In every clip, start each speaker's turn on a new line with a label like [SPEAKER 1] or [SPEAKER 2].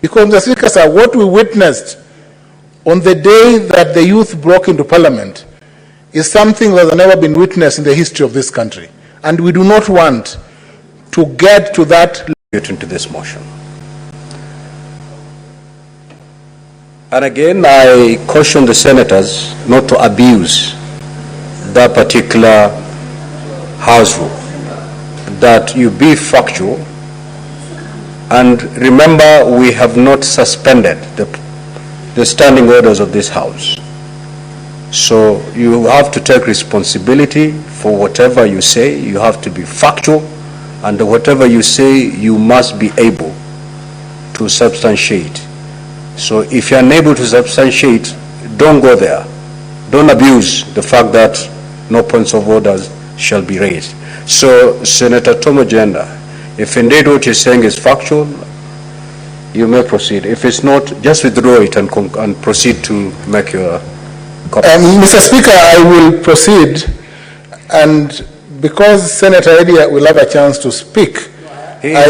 [SPEAKER 1] Because, Mr. Speaker, sir, what we witnessed on the day that the youth broke into Parliament is something that has never been witnessed in the history of this country. And we do not want to get to that.
[SPEAKER 2] Into this motion. And again, I caution the senators not to abuse that particular house rule, that you be factual. And remember, we have not suspended the standing orders of this house. So you have to take responsibility for whatever you say. You have to be factual, and whatever you say, you must be able to substantiate. So if you're unable to substantiate, don't go there. Don't abuse the fact that no points of orders shall be raised. So, Senator Tomojenda, if indeed what you're saying is factual, you may proceed. If it's not, just withdraw it and proceed to make your comment.
[SPEAKER 1] Mr. Speaker, I will proceed, and because Senator Eddy will have a chance to speak, I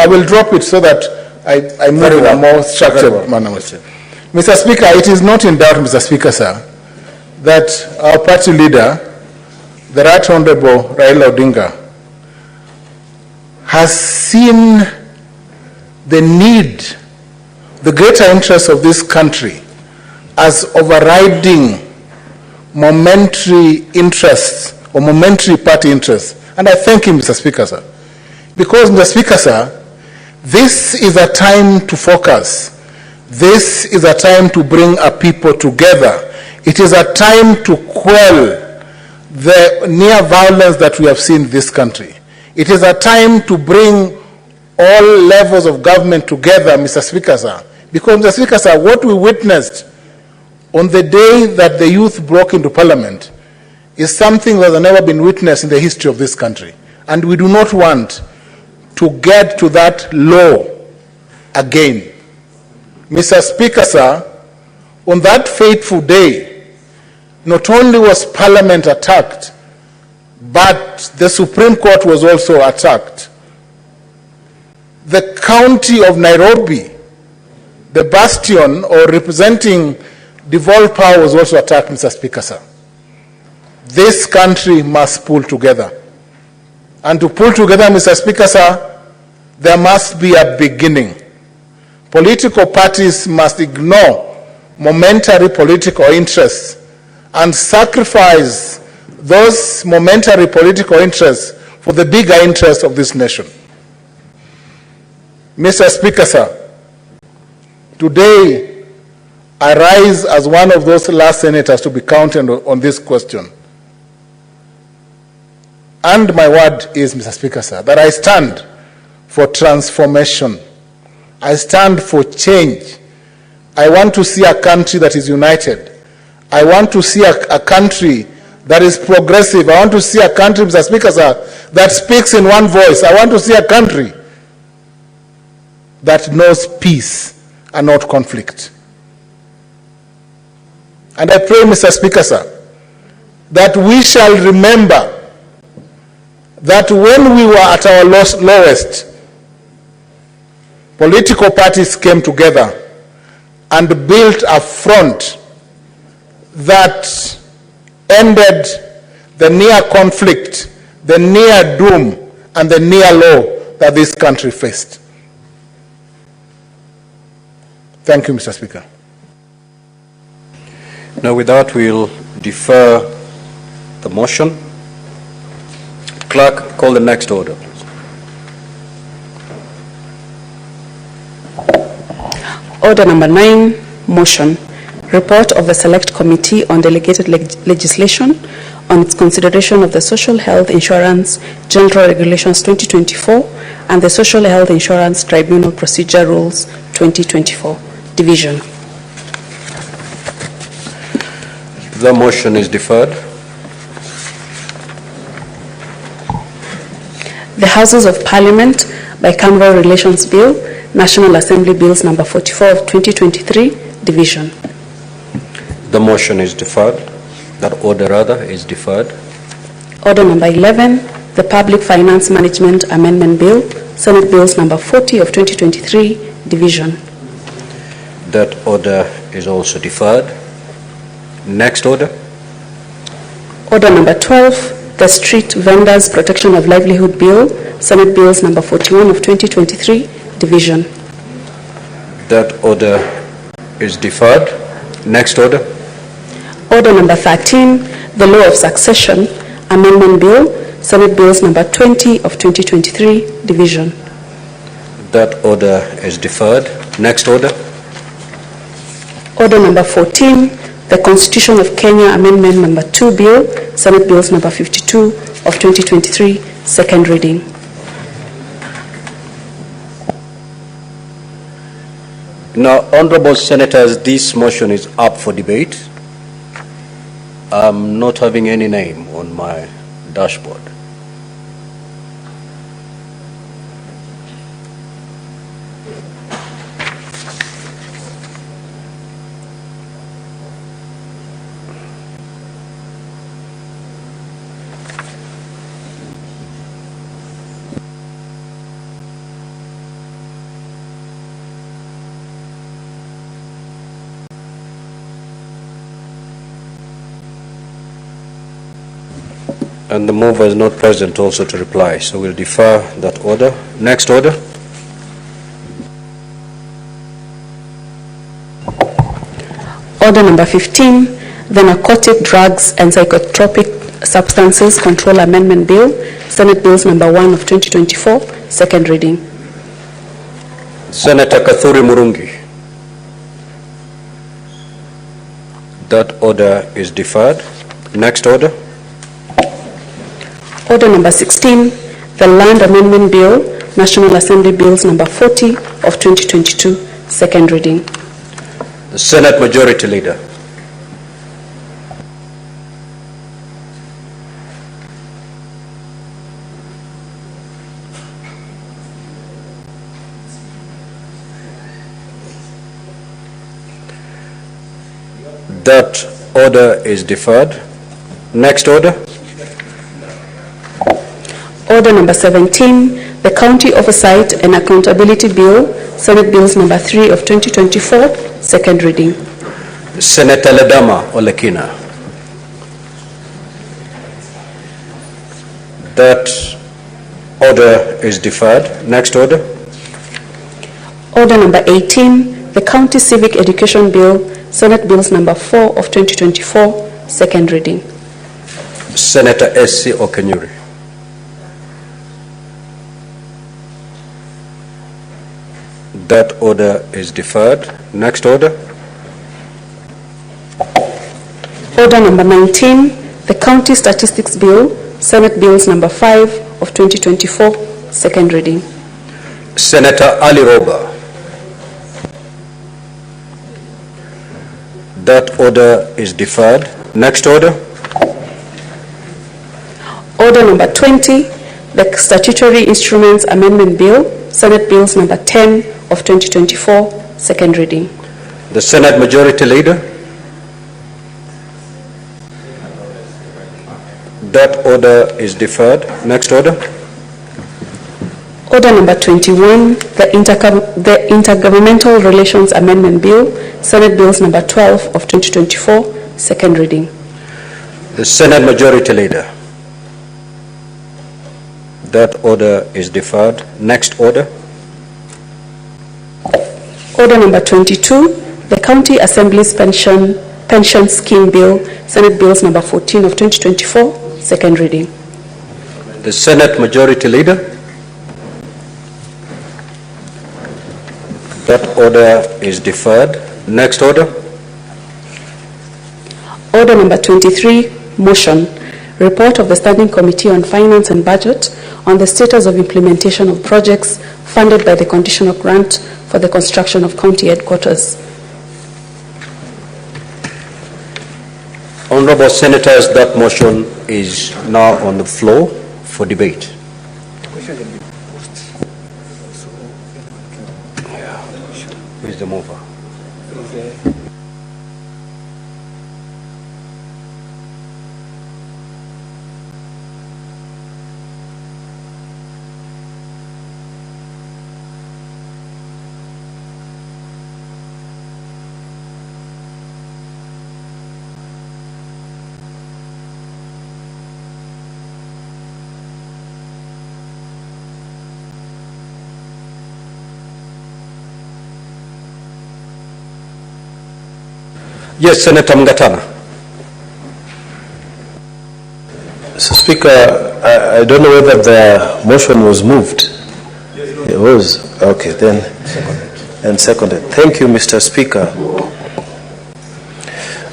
[SPEAKER 1] will drop it so that I move in a more structured manner. Mr. Speaker, it is not in doubt, Mr. Speaker, sir, that our party leader, the Right Honorable Raila Odinga, has seen the need, the greater interest of this country as overriding momentary interests or momentary party interests. And I thank him, Mr. Speaker, sir. Because, Mr. Speaker, sir, this is a time to focus. This is a time to bring a people together. It is a time to quell the near violence that we have seen in this country. It is a time to bring all levels of government together, Mr. Speaker, sir. Because, Mr. Speaker, sir, what we witnessed on the day that the youth broke into Parliament is something that has never been witnessed in the history of this country. And we do not want to get to that law again. Mr. Speaker, sir, on that fateful day, not only was Parliament attacked, but the Supreme Court was also attacked. The county of Nairobi, the bastion or representing devolved power, was also attacked, Mr. Speaker, sir. This country must pull together. And to pull together, Mr. Speaker, sir, there must be a beginning. Political parties must ignore momentary political interests and sacrifice those momentary political interests for the bigger interests of this nation. Mr. Speaker, sir, today I rise as one of those last senators to be counted on this question. And my word is, Mr. Speaker, sir, that I stand for transformation. I stand for change. I want to see a country that is united. I want to see a country that is progressive. I want to see a country, Mr. Speaker, sir, that speaks in one voice. I want to see a country that knows peace and not conflict. And I pray, Mr. Speaker, sir, that we shall remember that when we were at our lowest, political parties came together and built a front that ended the near conflict, the near doom, and the near law that this country faced. Thank you, Mr. Speaker.
[SPEAKER 2] Now, with that, we'll defer the motion. Clerk, call the next order, please.
[SPEAKER 3] Order number 9, motion. Report of the Select Committee on Delegated Legislation on its consideration of the Social Health Insurance General Regulations 2024 and the Social Health Insurance Tribunal Procedure Rules 2024. Division.
[SPEAKER 2] The motion is deferred.
[SPEAKER 3] The Houses of Parliament Bicameral Relations Bill, National Assembly Bills number 44 of 2023, Division.
[SPEAKER 2] The motion is deferred. That order, rather, is deferred.
[SPEAKER 3] Order number 11, the Public Finance Management Amendment Bill, Senate Bills number 40 of 2023, division.
[SPEAKER 2] That order is also deferred. Next order.
[SPEAKER 3] Order number 12, the Street Vendors Protection of Livelihood Bill, Senate Bills number 41 of 2023, division.
[SPEAKER 2] That order is deferred. Next order.
[SPEAKER 3] Order number 13, the Law of Succession Amendment Bill, Senate Bills number 20 of 2023, division.
[SPEAKER 2] That order is deferred. Next order.
[SPEAKER 3] Order number 14, the Constitution of Kenya Amendment number 2 Bill, Senate Bills number 52 of 2023, second reading.
[SPEAKER 2] Now, honorable senators, this motion is up for debate. I'm not having any name on my dashboard. And the mover is not present also to reply, so we'll defer that order. Next order.
[SPEAKER 3] Order number 15, the Narcotic Drugs and Psychotropic Substances Control Amendment Bill, Senate Bills number 1 of 2024, second reading.
[SPEAKER 2] Senator Kathuri Murungi. That order is deferred. Next order.
[SPEAKER 3] Order number 16, the Land Amendment Bill, National Assembly Bills number 40 of 2022, second reading.
[SPEAKER 2] The Senate Majority Leader. That order is deferred. Next order.
[SPEAKER 3] Order number 17, the County Oversight and Accountability Bill, Senate Bills number 3 of 2024, second reading.
[SPEAKER 2] Senator Ledama Olekina. That order is deferred. Next order.
[SPEAKER 3] Order number 18, the County Civic Education Bill, Senate Bills number 4 of 2024, second reading.
[SPEAKER 2] Senator S.C. Okenyuri. That order is deferred. Next order.
[SPEAKER 3] Order number 19, the County Statistics Bill, Senate Bills number 5 of 2024, second reading.
[SPEAKER 2] Senator Ali Roba. That order is deferred. Next order.
[SPEAKER 3] Order number 20, the Statutory Instruments Amendment Bill, Senate Bills number 10 of 2024, second reading.
[SPEAKER 2] The Senate Majority Leader. That order is deferred. Next order.
[SPEAKER 3] Order number 21, the Intergovernmental Relations Amendment Bill, Senate Bills number 12 of 2024, second reading.
[SPEAKER 2] The Senate Majority Leader. That order is deferred. Next order.
[SPEAKER 3] Order number 22, the County Assembly's Pension Scheme Bill, Senate Bills number 14 of 2024, second reading.
[SPEAKER 2] The Senate Majority Leader. That order is deferred. Next order.
[SPEAKER 3] Order number 23, motion, report of the Standing Committee on Finance and Budget on the status of implementation of projects funded by the conditional grant for the construction of county headquarters.
[SPEAKER 2] Honorable Senators, that motion is now on the floor for debate. Who is the mover? Yes, Senator Mngatana.
[SPEAKER 4] Mr. Speaker, I don't know whether the motion was moved. It was. Okay, then. And seconded. Thank you, Mr. Speaker.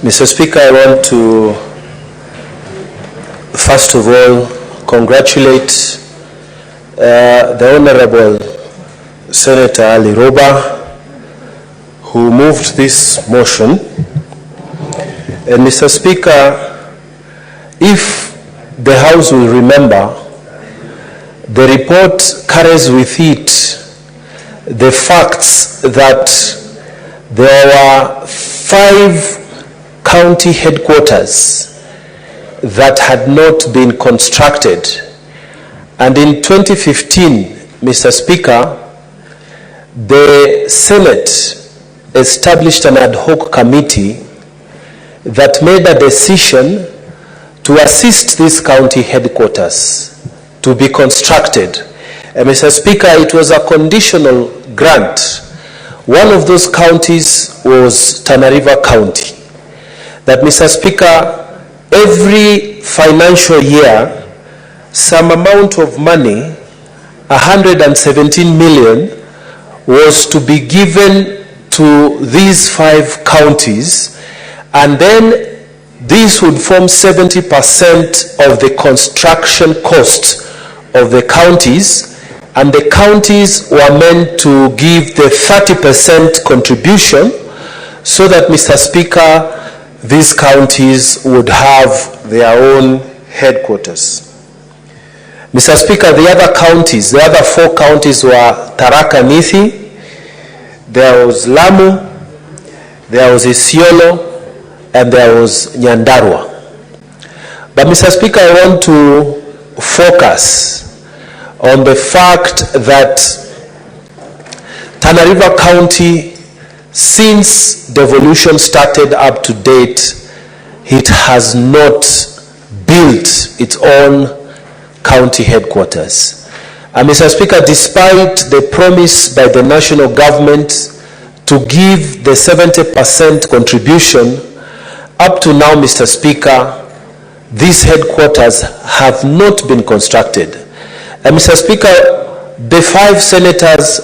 [SPEAKER 4] Mr. Speaker, I want to, first of all, congratulate the Honorable Senator Ali Roba, who moved this motion. And Mr. Speaker, if the House will remember, the report carries with it the facts that there were 5 county headquarters that had not been constructed. And in 2015, Mr. Speaker, the Senate established an ad hoc committee that made a decision to assist these county headquarters to be constructed. And Mr. Speaker, it was a conditional grant. One of those counties was Tana River County. That, Mr. Speaker, every financial year, some amount of money, 117 million, was to be given to these 5 counties, and then this would form 70% of the construction cost of the counties, and the counties were meant to give the 30% contribution so that, Mr. Speaker, these counties would have their own headquarters. Mr. Speaker, the other counties, the other 4 counties were Tharaka Nithi, there was Lamu, there was Isiolo, and there was Nyandarua. But, Mr. Speaker, I want to focus on the fact that Tana River County, since devolution started up to date, it has not built its own county headquarters. And, Mr. Speaker, despite the promise by the national government to give the 70% contribution, up to now, Mr. Speaker, these headquarters have not been constructed. And, Mr. Speaker, the 5 senators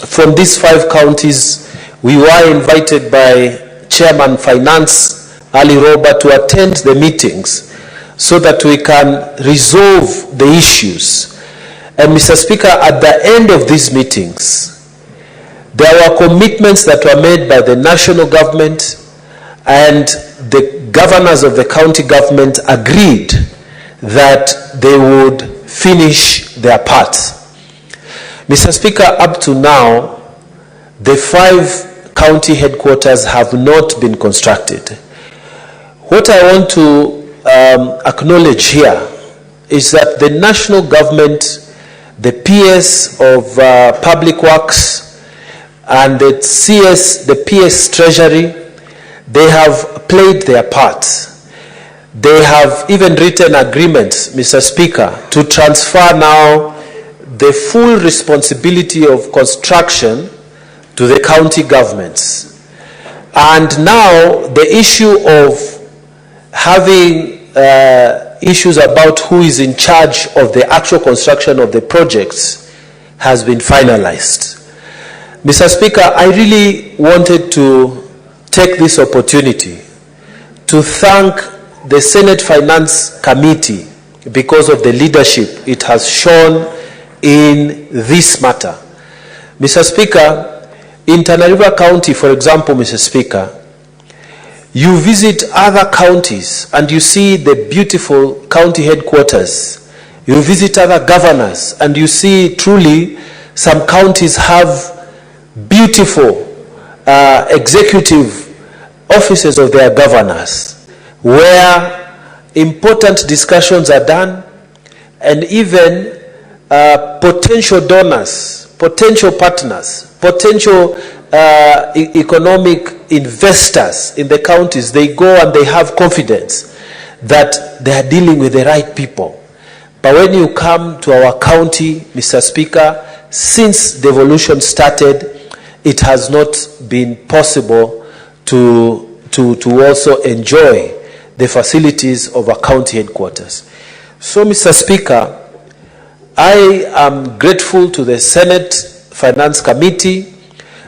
[SPEAKER 4] from these 5 counties, we were invited by Chairman Finance Ali Roba to attend the meetings so that we can resolve the issues. And, Mr. Speaker, at the end of these meetings, there were commitments that were made by the national government, and the governors of the county government agreed that they would finish their part. Mr. Speaker, up to now, the 5 county headquarters have not been constructed. What I want to acknowledge here is that the national government, the PS of Public Works, and the CS, the PS Treasury, they have played their part. They have even written agreements, Mr. Speaker, to transfer now the full responsibility of construction to the county governments. And now the issue of having issues about who is in charge of the actual construction of the projects has been finalized. Mr. Speaker, I really wanted to take this opportunity to thank the Senate Finance Committee because of the leadership it has shown in this matter. Mr. Speaker, in Tana River County, for example, Mr. Speaker, you visit other counties and you see the beautiful county headquarters. You visit other governors and you see truly some counties have beautiful executive offices of their governors, where important discussions are done, and even potential donors, potential partners, potential economic investors in the counties, they go and they have confidence that they are dealing with the right people. But when you come to our county, Mr. Speaker, since devolution started, it has not been possible to to also enjoy the facilities of a county headquarters. So, Mr. Speaker, I am grateful to the Senate Finance Committee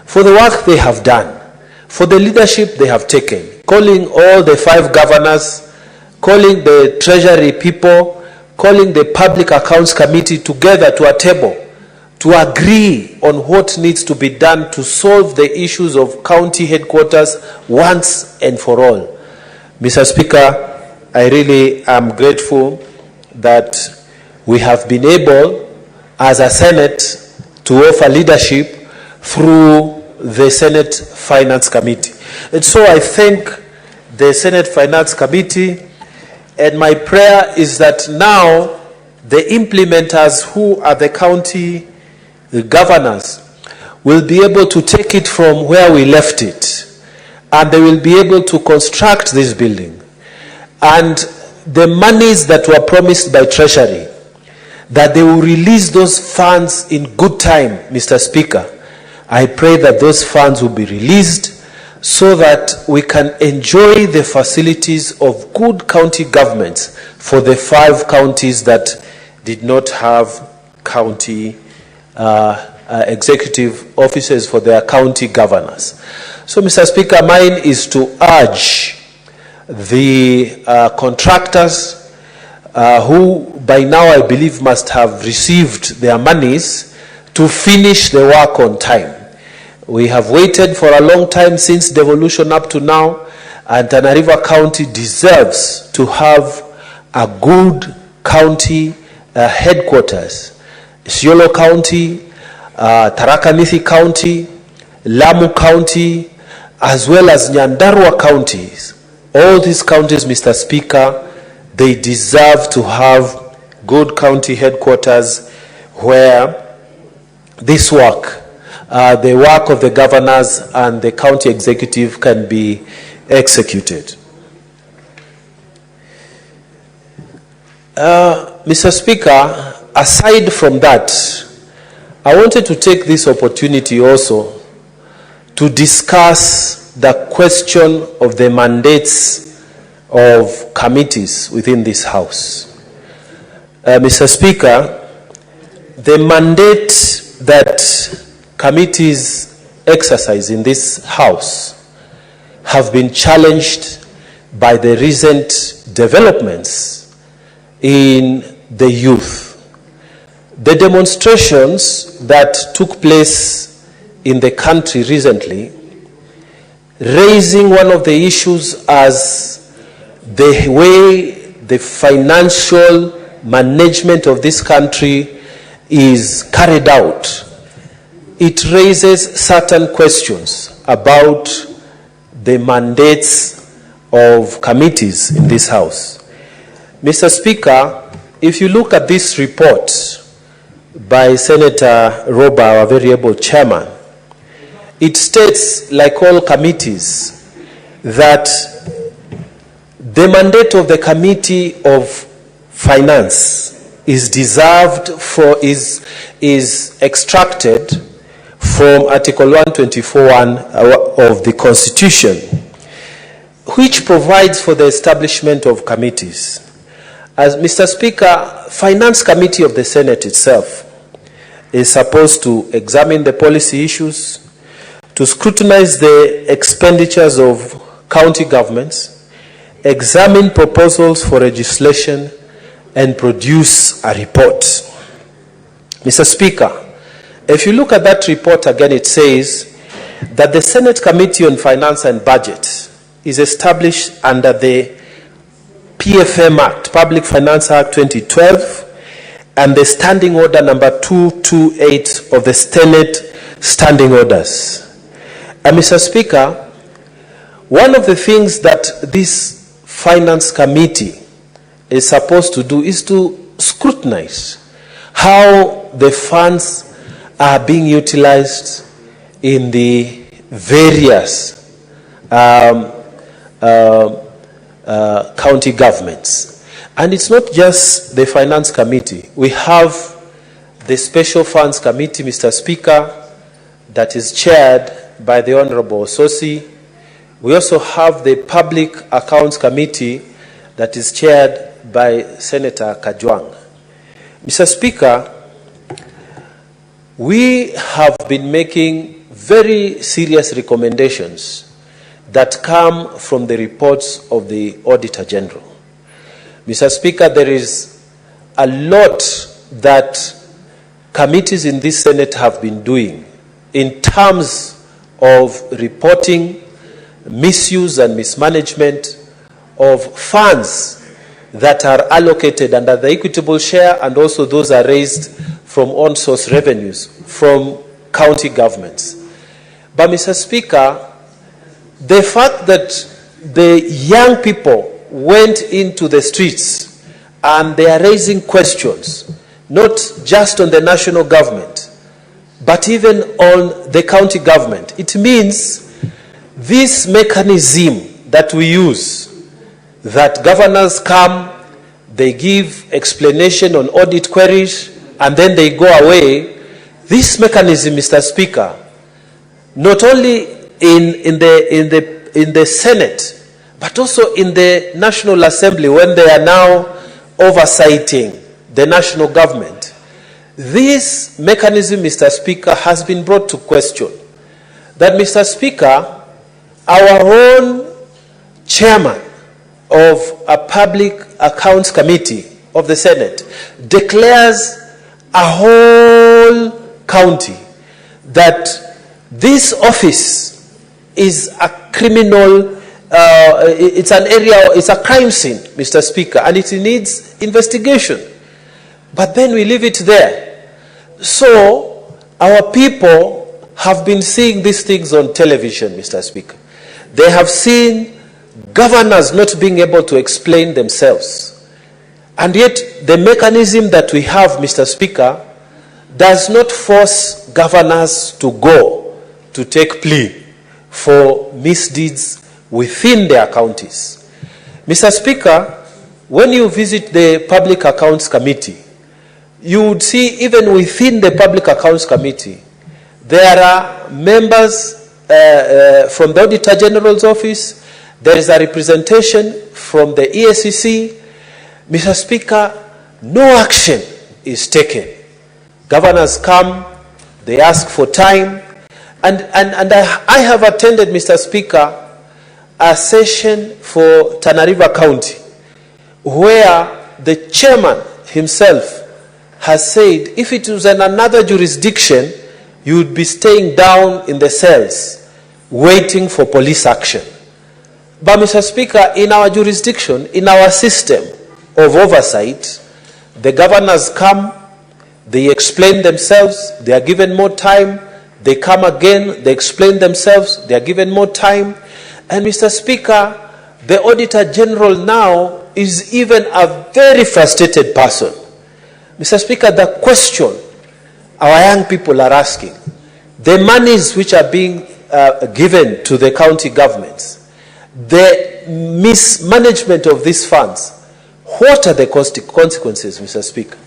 [SPEAKER 4] for the work they have done, for the leadership they have taken, calling all the 5 governors, calling the Treasury people, calling the Public Accounts Committee together to a table to agree on what needs to be done to solve the issues of county headquarters once and for all. Mr. Speaker, I really am grateful that we have been able, as a Senate, to offer leadership through the Senate Finance Committee. And so I thank the Senate Finance Committee, and my prayer is that now the implementers, who are the county governors, will be able to take it from where we left it, and they will be able to construct this building. And the monies that were promised by Treasury, that they will release those funds in good time, Mr. Speaker. I pray that those funds will be released so that we can enjoy the facilities of good county governments for the 5 counties that did not have county executive offices for their county governors. So, Mr. Speaker, mine is to urge the contractors who by now I believe must have received their monies to finish the work on time. We have waited for a long time since devolution up to now, and Tana River County deserves to have a good county headquarters. Isiolo County, Tharaka Nithi County, Lamu County, as well as Nyandarua counties. All these counties, Mr. Speaker, they deserve to have good county headquarters where this work, the work of the governors and the county executive, can be executed. Mr. Speaker, aside from that, I wanted to take this opportunity also to discuss the question of the mandates of committees within this House. Mr. Speaker, the mandate that committees exercise in this House have been challenged by the recent developments in the youth. The demonstrations that took place in the country recently, raising one of the issues as the way the financial management of this country is carried out, it raises certain questions about the mandates of committees in this House. Mr. Speaker, if you look at this report by Senator Roba, our very able chairman, it states, like all committees, that the mandate of the Committee of Finance is extracted from Article 124(1) of the Constitution, which provides for the establishment of committees. As Mr. Speaker, Finance Committee of the Senate itself is supposed to examine the policy issues, to scrutinize the expenditures of county governments, examine proposals for legislation, and produce a report. Mr. Speaker, if you look at that report again, it says that the Senate Committee on Finance and Budget is established under the PFM Act, Public Finance Act 2012, and the Standing Order number 228 of the Senate Standing Orders. And Mr. Speaker, one of the things that this Finance Committee is supposed to do is to scrutinize how the funds are being utilized in the various county governments. And it's not just the Finance Committee. We have the Special Funds Committee, Mr. Speaker, that is chaired by the Honorable Sosi. We also have the Public Accounts Committee that is chaired by Senator Kajwang. Mr. Speaker, we have been making very serious recommendations that come from the reports of the Auditor General. Mr. Speaker, there is a lot that committees in this Senate have been doing in terms of reporting misuse and mismanagement of funds that are allocated under the equitable share, and also those are raised from on-source revenues from county governments. But Mr. Speaker, the fact that the young people went into the streets and they are raising questions, not just on the national government, but even on the county government, it means this mechanism that we use, that governors come, they give explanation on audit queries, and then they go away. This mechanism, Mr. Speaker, not only in the Senate, but also in the National Assembly, when they are now oversighting the national government, this mechanism, Mr. Speaker, has been brought to question. That, Mr. Speaker, our own chairman of a Public Accounts Committee of the Senate declares a whole county that this office is a criminal, it's an area, it's a crime scene, Mr. Speaker, and it needs investigation. But then we leave it there. So our people have been seeing these things on television, Mr. Speaker. They have seen governors not being able to explain themselves. And yet the mechanism that we have, Mr. Speaker, does not force governors to go to take plea for misdeeds within their counties. Mr. Speaker, when you visit the Public Accounts Committee, you would see even within the Public Accounts Committee, there are members from the Auditor General's office, there is a representation from the EACC. Mr. Speaker, no action is taken. Governors come, they ask for time, and I have attended, Mr. Speaker, a session for Tana River County, where the chairman himself has said if it was in another jurisdiction, you would be staying down in the cells waiting for police action. But, Mr. Speaker, in our jurisdiction, in our system of oversight, the governors come, they explain themselves, they are given more time, they come again, they explain themselves, they are given more time. And, Mr. Speaker, the Auditor General now is even a very frustrated person. Mr. Speaker, the question our young people are asking, the monies which are being given to the county governments, the mismanagement of these funds, what are the consequences, Mr. Speaker?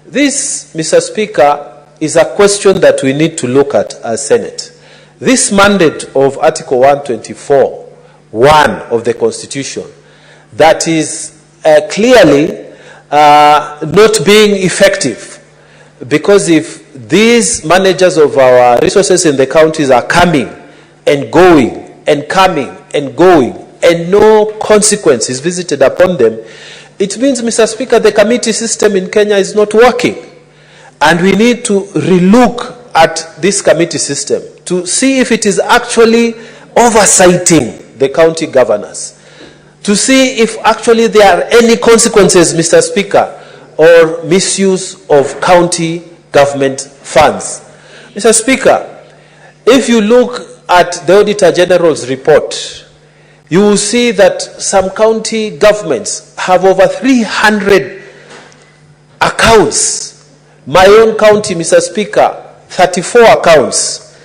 [SPEAKER 4] This, Mr. Speaker, is a question that we need to look at as Senate. This mandate of Article 124(1) of the Constitution that is clearly not being effective, because if these managers of our resources in the counties are coming and going and coming and going and no consequence is visited upon them, it means, Mr. Speaker, the committee system in Kenya is not working. And we need to relook at this committee system to see if it is actually oversighting the county governors, to see if actually there are any consequences, Mr. Speaker, or misuse of county government funds. Mr. Speaker, if you look at the Auditor General's report, you will see that some county governments have over 300 accounts. My own county, Mr. Speaker, 34 accounts.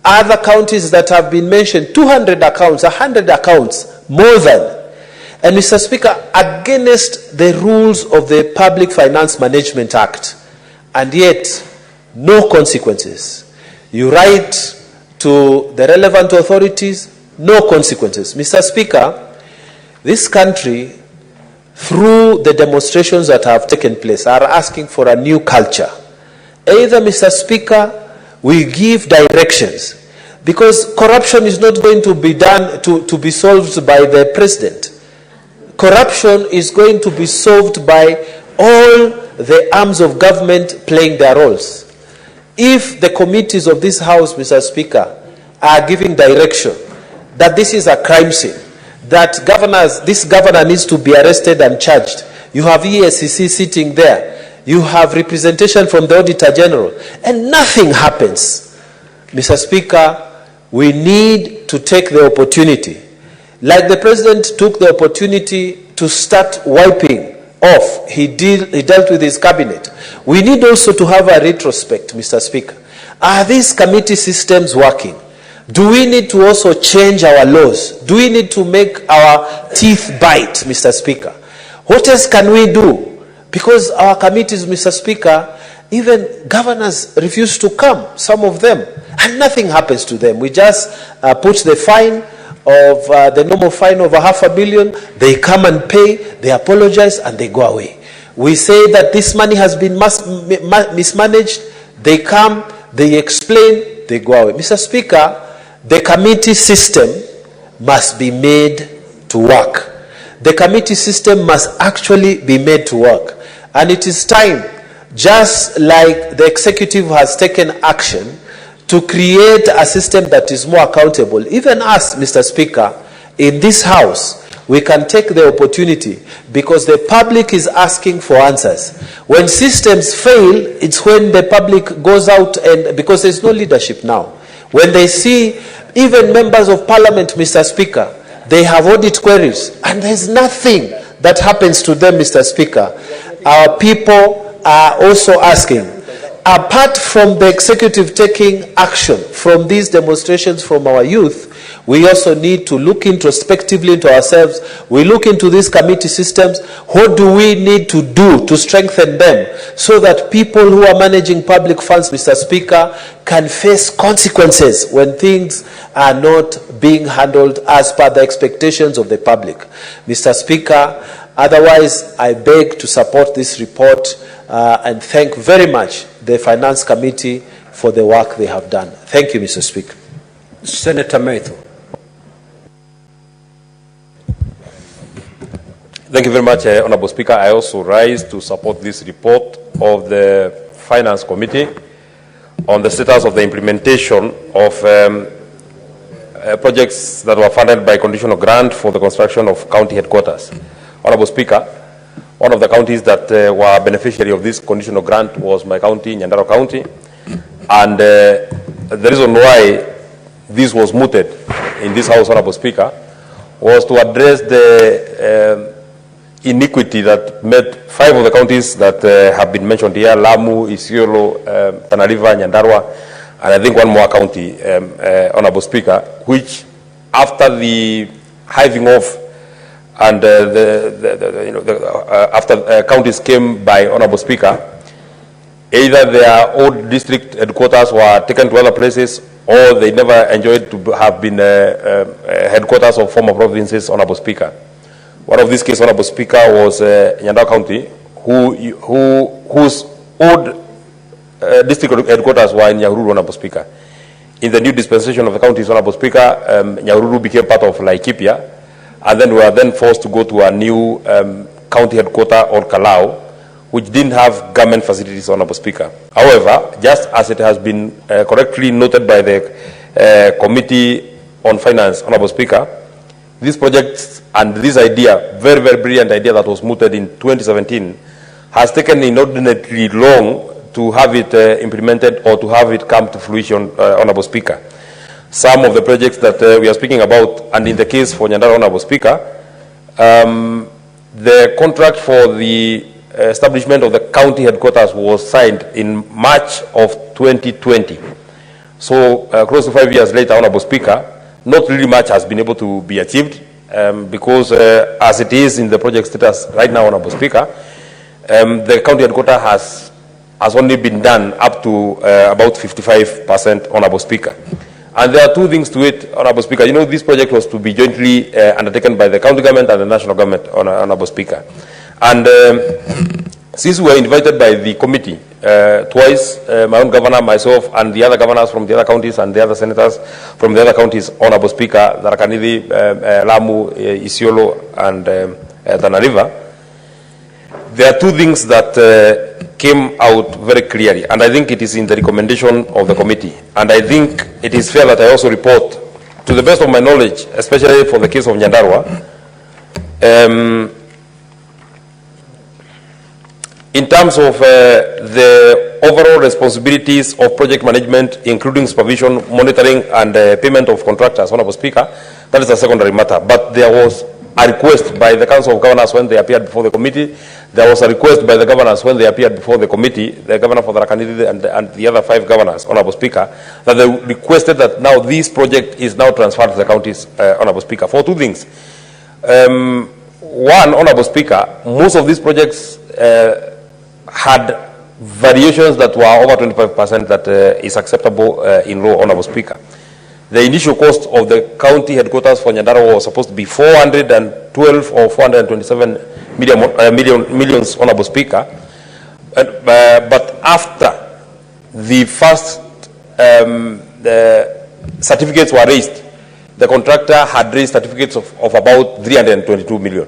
[SPEAKER 4] Other counties that have been mentioned, 200 accounts, 100 accounts, more than. And, Mr. Speaker, against the rules of the Public Finance Management Act, and yet no consequences. You write to the relevant authorities, no consequences. Mr. Speaker, this country, through the demonstrations that have taken place, are asking for a new culture. Either, Mr. Speaker, we give directions, because corruption is not going to be done to be solved by the president. Corruption is going to be solved by all the arms of government playing their roles. If the committees of this House, Mr. Speaker, are giving direction that this is a crime scene, that this governor needs to be arrested and charged, you have ESCC sitting there, you have representation from the Auditor General, and nothing happens. Mr. Speaker, we need to take the opportunity, like the president took the opportunity to start wiping off. He dealt with his cabinet. We need also to have a retrospect, Mr. Speaker. Are these committee systems working? Do we need to also change our laws? Do we need to make our teeth bite, Mr. Speaker? What else can we do? Because our committees, Mr. Speaker, even governors refuse to come, some of them, and nothing happens to them. We just put the fine of the normal fine of $500 million. They come and pay, they apologize, and they go away. We say that this money has been mismanaged. They come, they explain, they go away. Mr. Speaker, the committee system must be made to work. The committee system must actually be made to work. And it is time, just like the executive has taken action to create a system that is more accountable. Even us, Mr. Speaker, in this House, we can take the opportunity, because the public is asking for answers. When systems fail, it's when the public goes out, and because there's no leadership now. When they see even members of parliament, Mr. Speaker, they have audit queries, and there's nothing that happens to them, Mr. Speaker. Our people are also asking, apart from the executive taking action from these demonstrations from our youth, we also need to look introspectively into ourselves. We look into these committee systems. What do we need to do to strengthen them so that people who are managing public funds, Mr. Speaker, can face consequences when things are not being handled as per the expectations of the public? Mr. Speaker, otherwise, I beg to support this report and thank very much the Finance Committee for the work they have done. Thank you, Mr. Speaker.
[SPEAKER 2] Senator Maitho.
[SPEAKER 5] Thank you very much, Honorable Speaker. I also rise to support this report of the Finance Committee on the status of the implementation of projects that were funded by conditional grant for the construction of county headquarters. Honorable Speaker, one of the counties that were beneficiary of this conditional grant was my county, Nyandarua County, and the reason why this was mooted in this House, Honorable Speaker, was to address the iniquity that met 5 of the counties that have been mentioned here: Lamu, Isiolo, Tana River, Nyandarua, and I think one more county, Honorable Speaker, which after the hiving off and after counties came by, Honorable Speaker, either their old district headquarters were taken to other places, or they never enjoyed to have been headquarters of former provinces, Honorable Speaker. One of these cases, Honorable Speaker, was Nyandarua County, whose old district headquarters were in Nyahururu, Honorable Speaker. In the new dispensation of the counties, Honorable Speaker, Nyahururu became part of Laikipia, and then we were then forced to go to a new county headquarters on Kalau, which didn't have government facilities, Honorable Speaker. However, just as it has been correctly noted by the Committee on Finance, Honorable Speaker, these projects and this idea, very, very brilliant idea that was mooted in 2017, has taken inordinately long to have it implemented or to have it come to fruition, Honorable Speaker. Some of the projects that we are speaking about, and in the case for Nyandarua, Honorable Speaker, the contract for the establishment of the county headquarters was signed in March of 2020. So close to 5 years later, Honorable Speaker, not really much has been able to be achieved because as it is in the project status right now, Honorable Speaker, the county headquarters has only been done up to about 55%, Honorable Speaker. And there are two things to it, Honorable Speaker. You know, this project was to be jointly undertaken by the county government and the national government, Honorable Speaker. And since we were invited by the committee twice, my own governor, myself, and the other governors from the other counties and the other senators from the other counties, Honorable Speaker, Tharaka-Nithi, Lamu, Isiolo, and Tana River, there are two things that came out very clearly, and I think it is in the recommendation of the committee. And I think it is fair that I also report, to the best of my knowledge, especially for the case of Nyandarua, in terms of the overall responsibilities of project management, including supervision, monitoring, and payment of contractors, Honorable Speaker, that is a secondary matter. But there was a request by the Council of Governors when they appeared before the committee. There was a request by the governors when they appeared before the committee, the governor for Tharaka-Nithi and the other 5 governors, Honorable Speaker, that they requested that now this project is now transferred to the counties, Honorable Speaker, for two things. One, Honorable Speaker, most of these projects had variations that were over 25% that is acceptable in law, Honorable Speaker. The initial cost of the county headquarters for Nyandarua was supposed to be 412 or 427 millions, Honorable Speaker. But after the first certificates were raised, the contractor had raised certificates of about 322 million.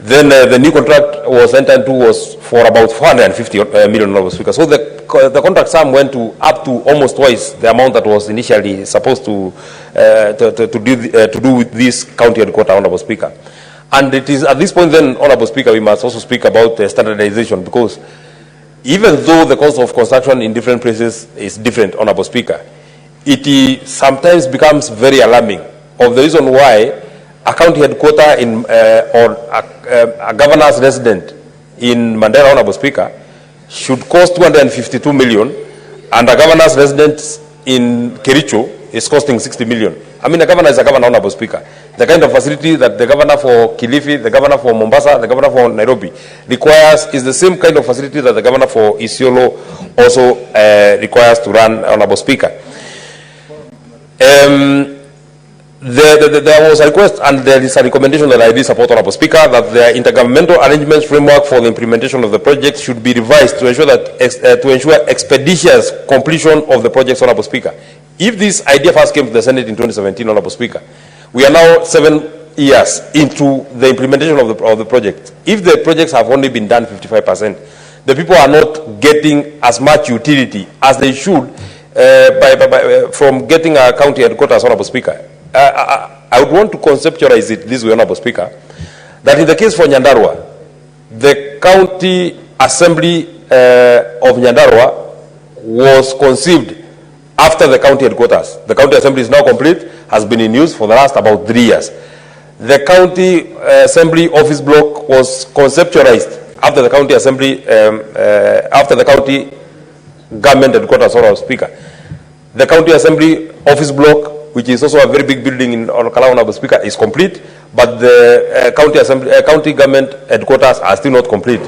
[SPEAKER 5] Then the new contract was entered into was for about 450 million, Honorable Speaker. So the contract sum went to up to almost twice the amount that was initially supposed to do with this county headquarters, Honorable Speaker. And it is at this point then, Honorable Speaker, we must also speak about standardization, because even though the cost of construction in different places is different, Honorable Speaker, it sometimes becomes very alarming of the reason why a county headquarters in or a governor's resident in Mandera, Honorable Speaker, should cost 252 million, and a governor's resident in Kericho is costing 60 million. I mean, a governor is a governor, Honorable Speaker. The kind of facility that the governor for Kilifi, the governor for Mombasa, the governor for Nairobi requires is the same kind of facility that the governor for Isiolo also requires to run, Honorable Speaker. There was a request, and there is a recommendation that I did support, Honorable Speaker, that the intergovernmental arrangements framework for the implementation of the project should be revised to ensure that to ensure expeditious completion of the project, Honorable Speaker. If this idea first came to the Senate in 2017, Honorable Speaker, we are now 7 years into the implementation of the project. If the projects have only been done 55%, the people are not getting as much utility as they should from getting a county headquarters, Honorable Speaker. I would want to conceptualize it this way, Honorable Speaker, that in the case for Nyandarua, the county assembly of Nyandarua was conceived after the county headquarters. The county assembly is now complete, has been in use for the last about 3 years. The county assembly office block was conceptualized after the county assembly, after the county government headquarters, Honorable Speaker. The county assembly office block, which is also a very big building in Olokala, Honorable Speaker, is complete, but the county government headquarters are still not complete.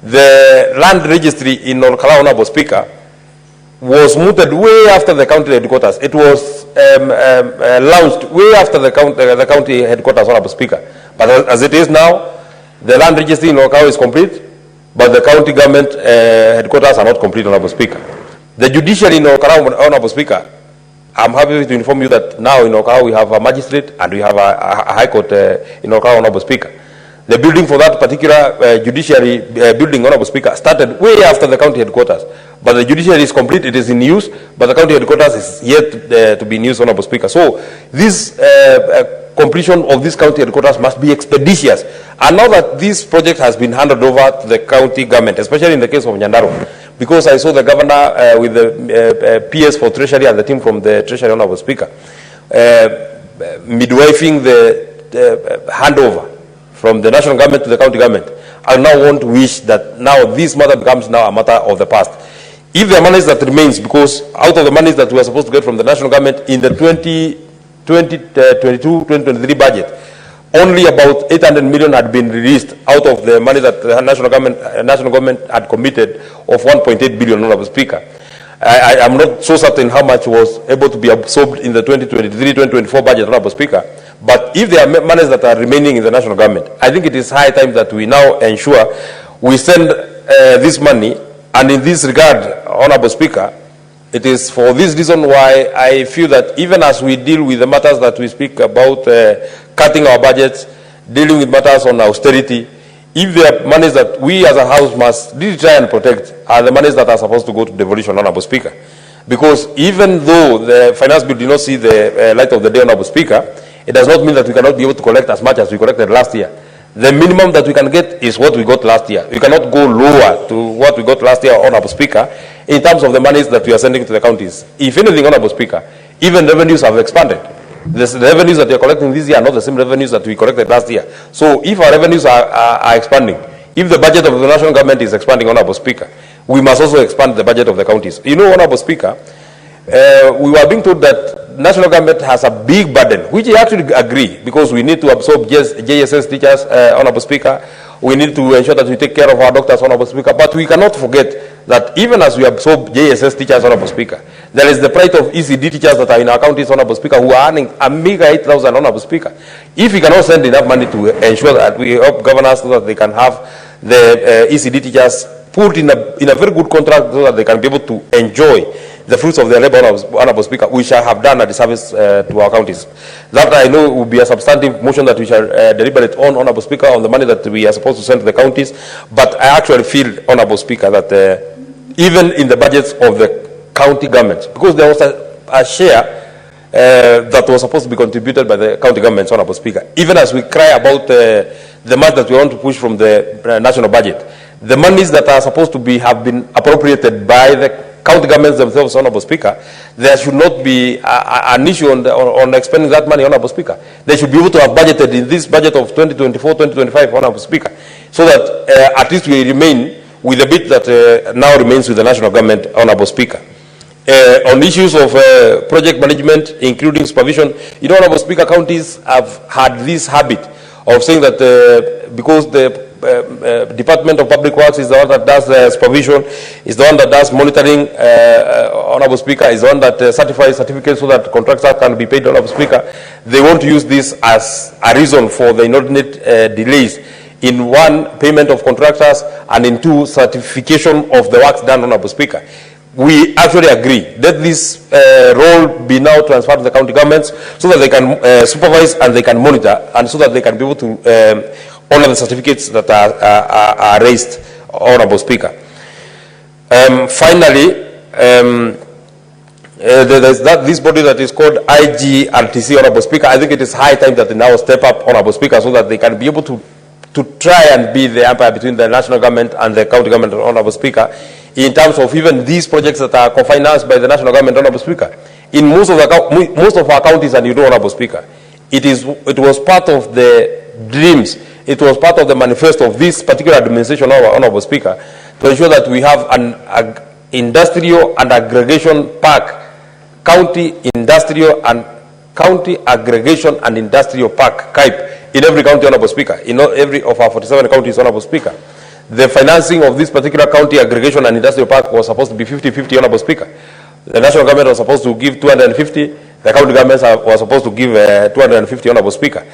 [SPEAKER 5] The land registry in Olokala, Honorable Speaker, was mooted way after the county headquarters. It was launched way after the county headquarters, Honorable Speaker. But as it is now, the land registry in Olokala is complete, but the county government headquarters are not complete, Honorable Speaker. The judiciary in Olokala, Honorable Speaker, I'm happy to inform you that now in Olokala we have a magistrate and we have a high court in Olokala, Honorable Speaker. The building for that particular judiciary building, Honorable Speaker, started way after the county headquarters. But the judiciary is complete, it is in use, but the county headquarters is yet to be in use, Honorable Speaker. So this completion of this county headquarters must be expeditious. And now that this project has been handed over to the county government, especially in the case of Nyandarua, because I saw the governor with the PS for Treasury and the team from the Treasury, Honorable Speaker, midwifing the handover from the national government to the county government. I now want to wish that now this matter becomes now a matter of the past. If the money that remains, because out of the money that we are supposed to get from the national government in the 2022-2023 budget, only about 800 million had been released out of the money that the national government had committed of 1.8 billion, Honorable Speaker. I am not so certain how much was able to be absorbed in the 2023-2024 budget, Honorable Speaker. But if there are monies that are remaining in the national government, I think it is high time that we now ensure we send this money. And in this regard, Honorable Speaker, it is for this reason why I feel that even as we deal with the matters that we speak about, cutting our budgets, dealing with matters on austerity, if there are monies that we as a House must really try and protect, are the monies that are supposed to go to devolution, Honorable Speaker. Because even though the finance bill did not see the light of the day, Honorable Speaker, it does not mean that we cannot be able to collect as much as we collected last year. The minimum that we can get is what we got last year. We cannot go lower to what we got last year, Honorable Speaker, in terms of the monies that we are sending to the counties. If anything, Honorable Speaker, even revenues have expanded. The revenues that we are collecting this year are not the same revenues that we collected last year. So if our revenues are expanding, if the budget of the national government is expanding, Honorable Speaker, we must also expand the budget of the counties. You know, Honorable Speaker, we were being told that national government has a big burden, which I actually agree, because we need to absorb JSS teachers, Honorable Speaker. We need to ensure that we take care of our doctors, Honorable Speaker. But we cannot forget that even as we absorb JSS teachers, Honorable Speaker, there is the plight of ECD teachers that are in our counties, Honorable Speaker, who are earning a meager 8,000, Honorable Speaker. If we cannot send enough money to ensure that we help governors so that they can have the ECD teachers put in a very good contract so that they can be able to enjoy the fruits of their labor, Honorable Speaker, we shall have done a disservice to our counties. That I know will be a substantive motion that we shall deliberate on, Honorable Speaker, on the money that we are supposed to send to the counties. But I actually feel, Honorable Speaker, that even in the budgets of the county governments, because there was a share that was supposed to be contributed by the county governments, Honorable Speaker, even as we cry about the money that we want to push from the national budget, the monies that are supposed to have been appropriated by the county governments themselves, Honorable Speaker, there should not be an issue on expending that money, Honorable Speaker. They should be able to have budgeted in this budget of 2024-2025, Honorable Speaker, so that at least we remain with the bit that now remains with the national government, Honorable Speaker. On issues of project management, including supervision, you know, Honorable Speaker, counties have had this habit of saying that because the Department of Public Works is the one that does supervision, is the one that does monitoring, Honorable Speaker, is the one that certifies certificates so that contractors can be paid, Honorable Speaker. They want to use this as a reason for the inordinate delays in one, payment of contractors, and in two, certification of the works done, Honorable Speaker. We actually agree that this role be now transferred to the county governments so that they can supervise and they can monitor, and so that they can be able to honor the certificates that are raised, Honorable Speaker. Finally, there's this body that is called IGRTC, Honorable Speaker. I think it is high time that they now step up, Honorable Speaker, so that they can be able to try and be the umpire between the national government and the county government, Honorable Speaker, in terms of even these projects that are co-financed by the national government, Honorable Speaker. In most of our counties, and you know, Honorable Speaker, it was part of the dreams, it was part of the manifesto of this particular administration, Honorable Speaker, to ensure that we have an industrial and aggregation park, county industrial and county aggregation and industrial park, CAIP, in every county, Honorable Speaker, in every of our 47 counties, Honorable Speaker. The financing of this particular county aggregation and industrial park was supposed to be 50-50, Honorable Speaker. The national government was supposed to give 250, the county governments were supposed to give 250, Honorable Speaker.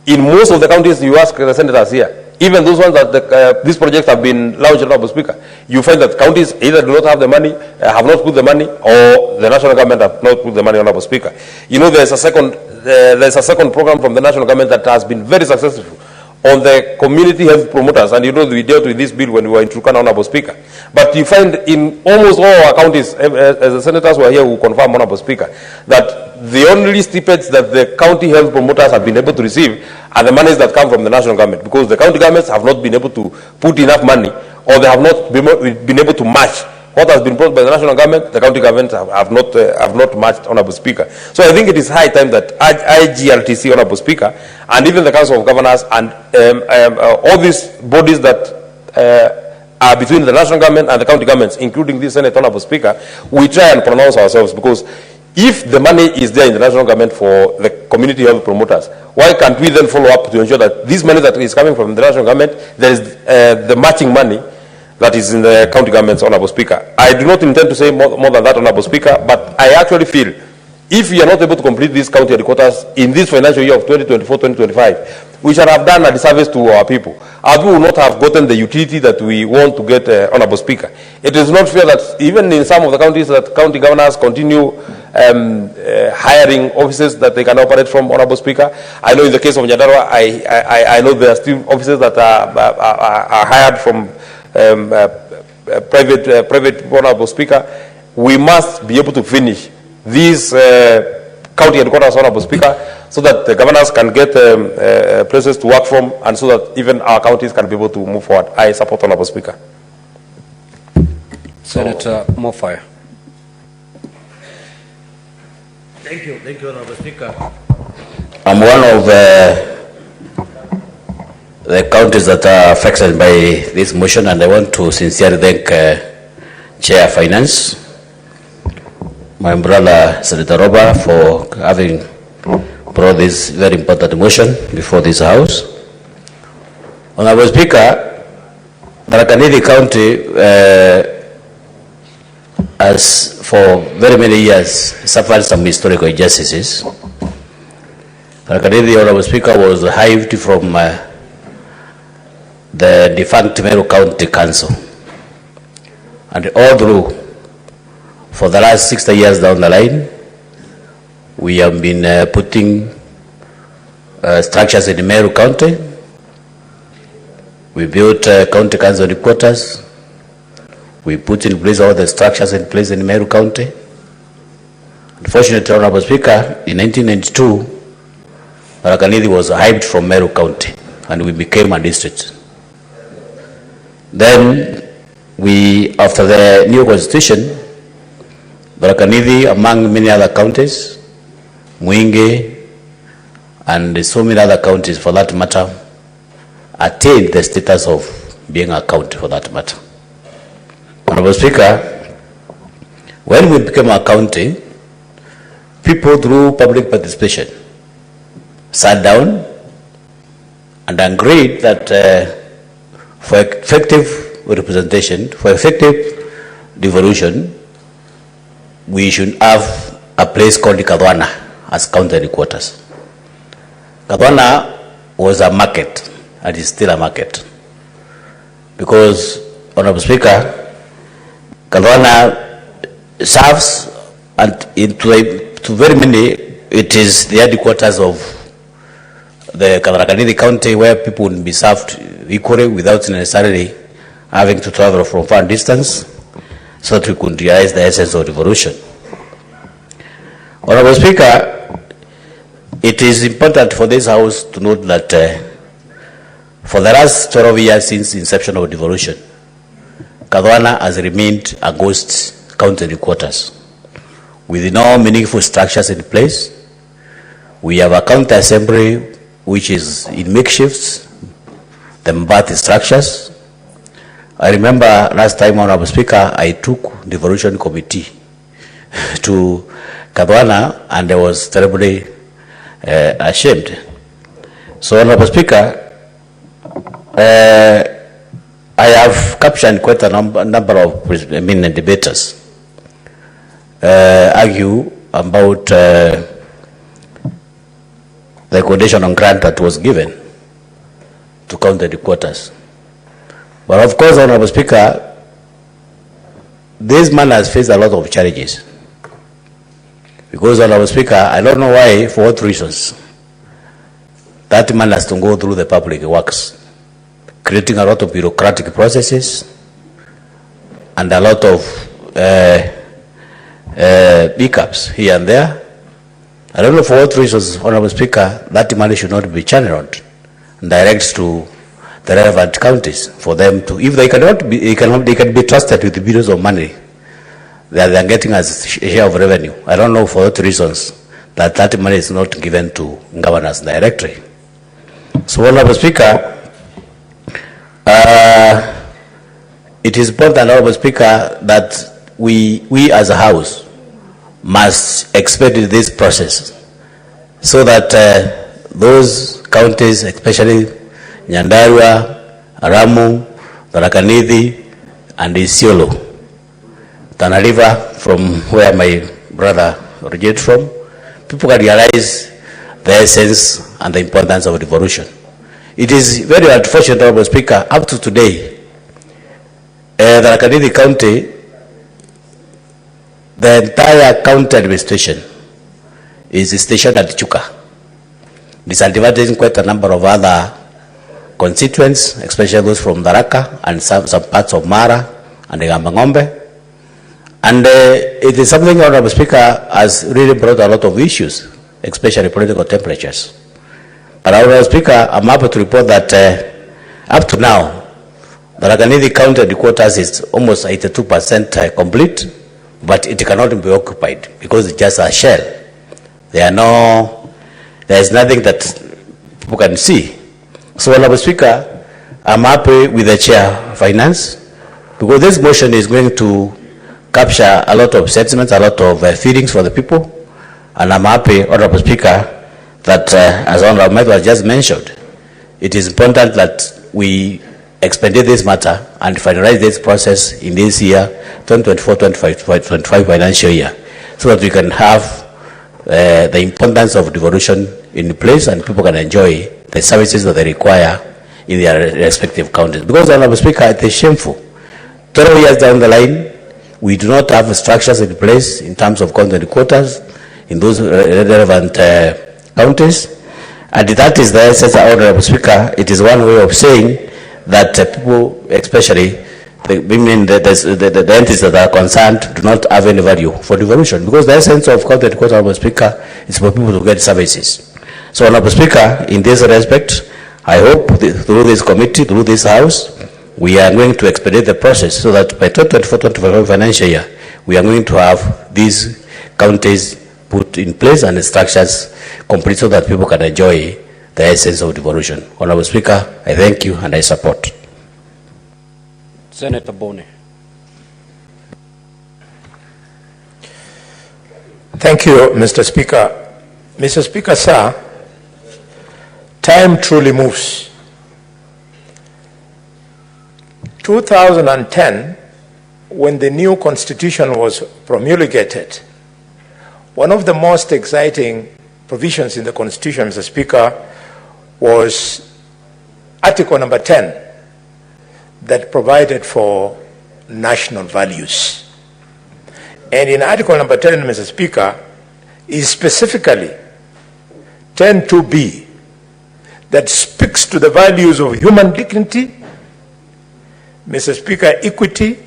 [SPEAKER 5] In most of the counties, you ask the senators here, even those ones that these projects have been launched, Honorable Speaker, you find that counties either do not have the money, have not put the money, or the national government have not put the money, Honorable Speaker. You know, there's a second program from the national government that has been very successful on the community health promoters, and you know we dealt with this bill when we were in Turkana, Honorable Speaker. But you find in almost all our counties, as the senators were here who confirm, Honorable Speaker, that the only stipends that the county health promoters have been able to receive are the monies that come from the national government, because the county governments have not been able to put enough money, or they have not been able to match what has been brought by the national government. The county governments have not matched, Honorable Speaker. So I think it is high time that IGRTC, Honorable Speaker, and even the Council of Governors and all these bodies that are between the national government and the county governments, including this Senate, Honorable Speaker, we try and pronounce ourselves, because if the money is there in the national government for the community health promoters, why can't we then follow up to ensure that this money that is coming from the national government, there is the matching money, that is in the county government's, Honorable Speaker. I do not intend to say more than that, Honorable Speaker, but I actually feel if we are not able to complete these county headquarters in this financial year of 2024-2025, we shall have done a disservice to our people. Our people will not have gotten the utility that we want to get, Honorable Speaker. It is not fair that even in some of the counties that county governors continue hiring offices that they can operate from, Honorable Speaker. I know in the case of Nyandarua, I know there are still offices that are hired from private, Honorable Speaker. We must be able to finish these county headquarters, Honorable Speaker, so that the governors can get places to work from, and so that even our counties can be able to move forward. I support, Honorable Speaker.
[SPEAKER 2] Senator Mofire.
[SPEAKER 6] Thank you, Honorable Speaker.
[SPEAKER 7] I'm one of the counties that are affected by this motion, and I want to sincerely thank Chair Finance, my brother Senator Roba, for having brought this very important motion before this House. Honorable Speaker, Tharaka Nithi County has for very many years suffered some historical injustices. Tharaka Nithi, Honorable Speaker, was hived from the defunct Meru County Council, and all through for the last 60 years down the line, we have been putting structures in Meru County. We built county council headquarters. We put in place all the structures in place in Meru County. Unfortunately, Honorable Speaker, in 1992, Tharaka Nithi was hived from Meru County, and we became a district. Then, after the new constitution, Tharaka Nithi, among many other counties, Mwingi, and so many other counties for that matter, attained the status of being a county for that matter. Honorable Speaker, when we became a county, people through public participation sat down and agreed that for effective representation, for effective devolution, we should have a place called Kadwana as county headquarters. Kadwana was a market, and is still a market, because, Honorable Speaker, Kadwana serves, and to very many, it is the headquarters of the Tharaka Nithi County, where people will be served equally without necessarily having to travel from far distance, so that we could realize the essence of devolution. Honorable Speaker, it is important for this House to note that for the last 12 years since inception of devolution, Kadwana has remained a ghost county headquarters with no meaningful structures in place. We have a county assembly which is in makeshifts, the Mbathi structures. I remember last time, Honorable Speaker, I took devolution committee to Kadwana, and I was terribly ashamed. So, Honorable Speaker, I have captioned quite a number of debaters argue about the conditional grant that was given to county headquarters. But of course, Honorable Speaker, this man has faced a lot of challenges. Because, Honorable Speaker, I don't know why, for what reasons, that man has to go through the public works, creating a lot of bureaucratic processes and a lot of hiccups here and there. I don't know for what reasons, Honorable Speaker, that money should not be channeled and directed to the relevant counties for them to, if they cannot be, they can be trusted with the billions of money that they are getting as a share of revenue. I don't know for what reasons that money is not given to governors directly. So, Honorable Speaker, it is important, Honorable Speaker, that we as a House must expedite this process so that those counties, especially Nyandarua, Aramu, Tharaka Nithi, and Isiolo, Tana River, from where my brother originated from, people can realize the essence and the importance of devolution. It is very unfortunate, Honorable Speaker, up to today, the Rakanidi County, the entire county administration is stationed at Chuka, disadvantaging quite a number of other constituents, especially those from Tharaka and some parts of Mara and the Gambangombe. And it is something, Honorable Speaker, has really brought a lot of issues, especially political temperatures. But Honorable Speaker, I'm happy to report that up to now, the Rakanidi County headquarters is almost 82% complete, but it cannot be occupied because it's just a shell. There is nothing that people can see. So, Honorable Speaker, I'm happy with the Chair of Finance because this motion is going to capture a lot of sentiments, a lot of feelings for the people. And I'm happy, Honorable Speaker, that as Honorable Michael has just mentioned, it is important that we expedite this matter and finalize this process in this year, 2024-25 financial year, so that we can have the importance of devolution in place and people can enjoy the services that they require in their respective counties. Because, Honorable Speaker, it is shameful. 12 years down the line, we do not have structures in place in terms of county quotas in those relevant counties. And that is the essence, Honorable Speaker. It is one way of saying that people, especially the entities that are concerned, do not have any value for devolution. Because the essence of county quota, Honorable Speaker, is for people to get services. So, Honorable Speaker, in this respect, I hope through this committee, through this House, we are going to expedite the process so that by 2024-25 financial year, we are going to have these counties put in place and the structures complete so that people can enjoy the essence of devolution. Honorable Speaker, I thank you and I support.
[SPEAKER 2] Senator Bone.
[SPEAKER 8] Thank you, Mr. Speaker. Mr. Speaker, sir, time truly moves. 2010, when the new constitution was promulgated, one of the most exciting provisions in the constitution, Mr. Speaker, was Article number 10 that provided for national values. And in Article number 10, Mr. Speaker, is specifically 10(2)(b) that speaks to the values of human dignity, Mr. Speaker, equity,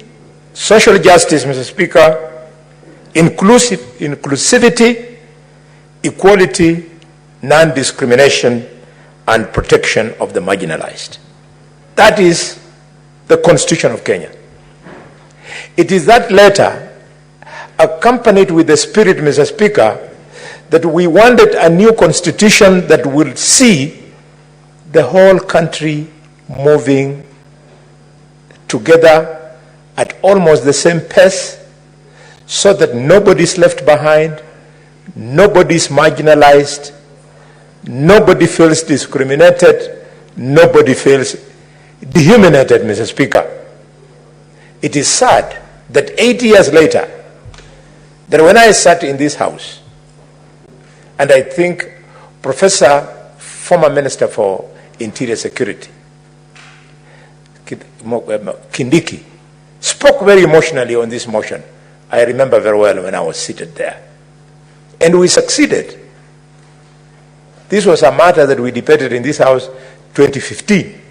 [SPEAKER 8] social justice, Mr. Speaker, inclusivity, equality, non-discrimination, and protection of the marginalized. That is the Constitution of Kenya. It is that letter, accompanied with the spirit, Mr. Speaker, that we wanted a new constitution that will see the whole country moving together at almost the same pace, so that nobody is left behind, nobody is marginalized, nobody feels discriminated, nobody feels dehumanized, Mr. Speaker. It is sad that 8 years later, that when I sat in this house, and I think Professor, former Minister for Interior Security, Kindiki, spoke very emotionally on this motion. I remember very well when I was seated there. And we succeeded. This was a matter that we debated in this house 2015.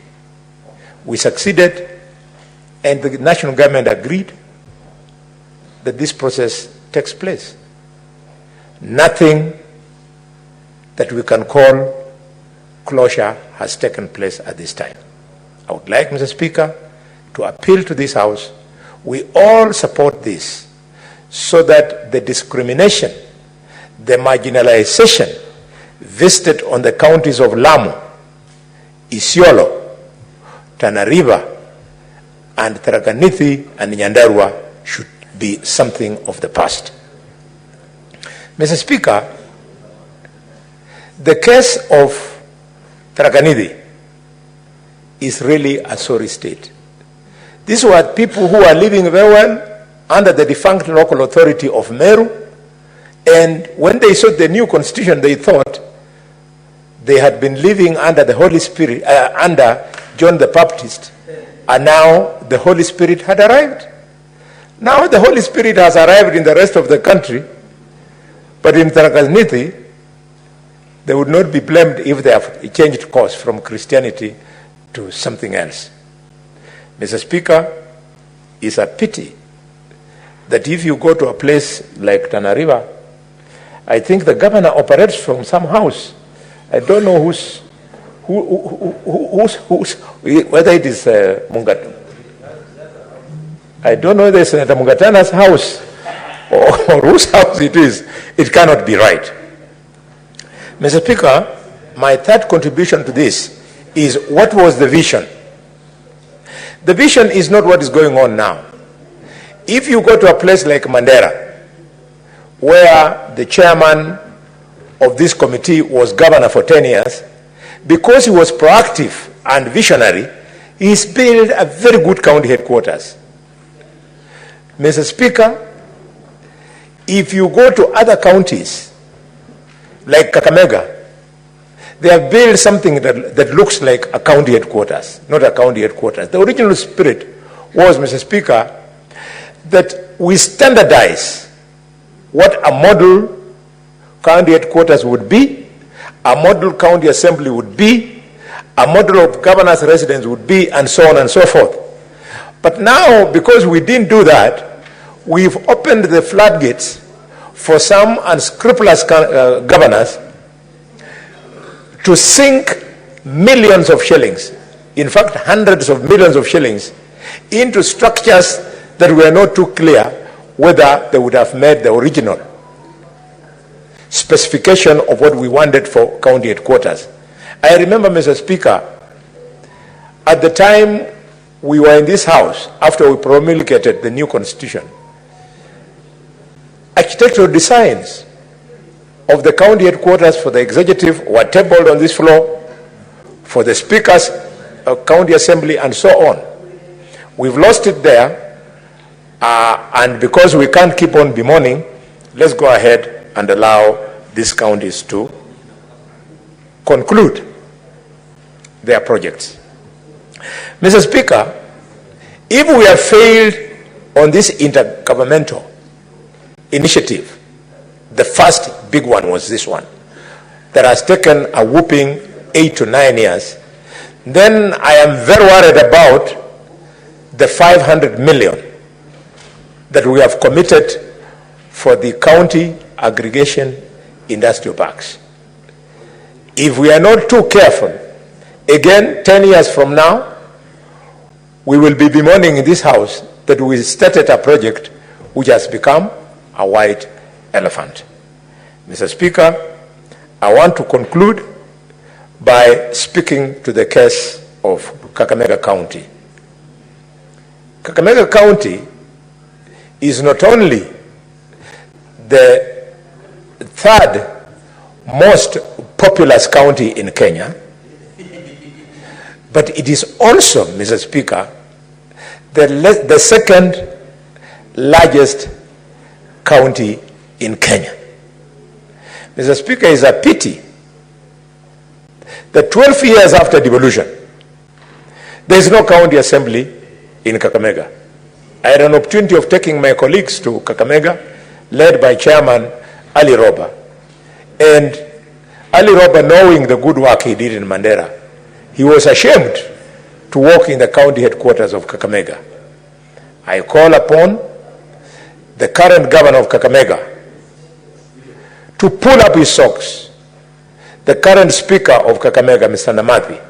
[SPEAKER 8] We succeeded, and the national government agreed that this process takes place. Nothing that we can call closure has taken place at this time. I would like, Mr. Speaker, to appeal to this House. We all support this so that the discrimination, the marginalization visited on the counties of Lamu, Isiolo, Tana River, and Tharaka Nithi and Nyandarua should be something of the past. Mr. Speaker, the case of Tharaka Nithi is really a sorry state. These were people who are living very well under the defunct local authority of Meru. And when they saw the new constitution, they thought they had been living under the Holy Spirit, under John the Baptist. And now the Holy Spirit had arrived. Now the Holy Spirit has arrived in the rest of the country. But in Tharaka Nithi, they would not be blamed if they have changed course from Christianity to something else. Mr. Speaker, it's a pity that if you go to a place like Tana River, I think the governor operates from some house. I don't know whether it is Mungat. I don't know whether it's Senator Mungatana's house or whose house it is. It cannot be right. Mr. Speaker, my third contribution to this is, what was the vision? The vision is not what is going on now. If you go to a place like Mandera, where the chairman of this committee was governor for 10 years, because he was proactive and visionary, he's built a very good county headquarters. Mr. Speaker, if you go to other counties, like Kakamega, they have built something that looks like a county headquarters, not a county headquarters. The original spirit was, Mr. Speaker, that we standardize what a model county headquarters would be, a model county assembly would be, a model of governor's residence would be, and so on and so forth. But now, because we didn't do that, we've opened the floodgates for some unscrupulous governors to sink millions of shillings, in fact hundreds of millions of shillings, into structures that were not too clear whether they would have met the original specification of what we wanted for county headquarters. I remember, Mr. Speaker, at the time we were in this house, after we promulgated the new constitution, architectural designs of the county headquarters for the executive were tabled on this floor, for the speaker's county assembly, and so on. We've lost it there, and because we can't keep on bemoaning, let's go ahead and allow these counties to conclude their projects. Mr. Speaker, if we have failed on this intergovernmental initiative, the first big one was this one, that has taken a whooping 8 to 9 years, then I am very worried about the 500 million that we have committed for the county aggregation industrial parks. If we are not too careful, again, 10 years from now, we will be bemoaning in this house that we started a project which has become a white elephant. Mr. Speaker, I want to conclude by speaking to the case of Kakamega County. Kakamega County is not only the third most populous county in Kenya, but it is also, Mr. Speaker, the second largest county in Kenya. Mr. Speaker, it's a pity that 12 years after devolution, there is no county assembly in Kakamega. I had an opportunity of taking my colleagues to Kakamega, led by Chairman Ali Roba. And Ali Roba, knowing the good work he did in Mandera, he was ashamed to walk in the county headquarters of Kakamega. I call upon the current governor of Kakamega to pull up his socks, the current speaker of Kakamega, Mr. Namathi,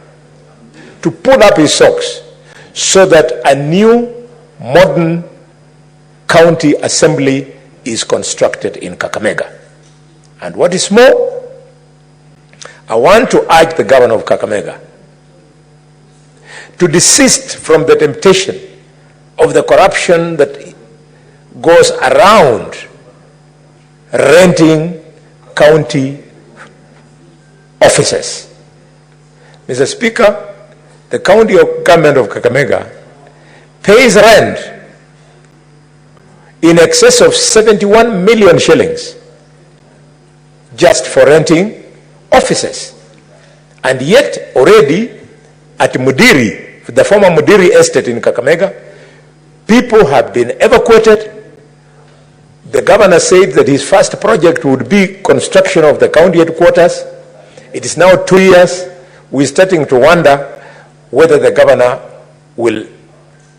[SPEAKER 8] to pull up his socks so that a new modern county assembly is constructed in Kakamega. And what is more, I want to urge the governor of Kakamega to desist from the temptation of the corruption that goes around renting county offices. Mr. Speaker, the county government of Kakamega pays rent in excess of 71 million shillings just for renting offices. And yet already at Mudiri, the former Mudiri estate in Kakamega, people have been evacuated. The governor said that his first project would be construction of the county headquarters. It is now 2 years. We're starting to wonder whether the governor will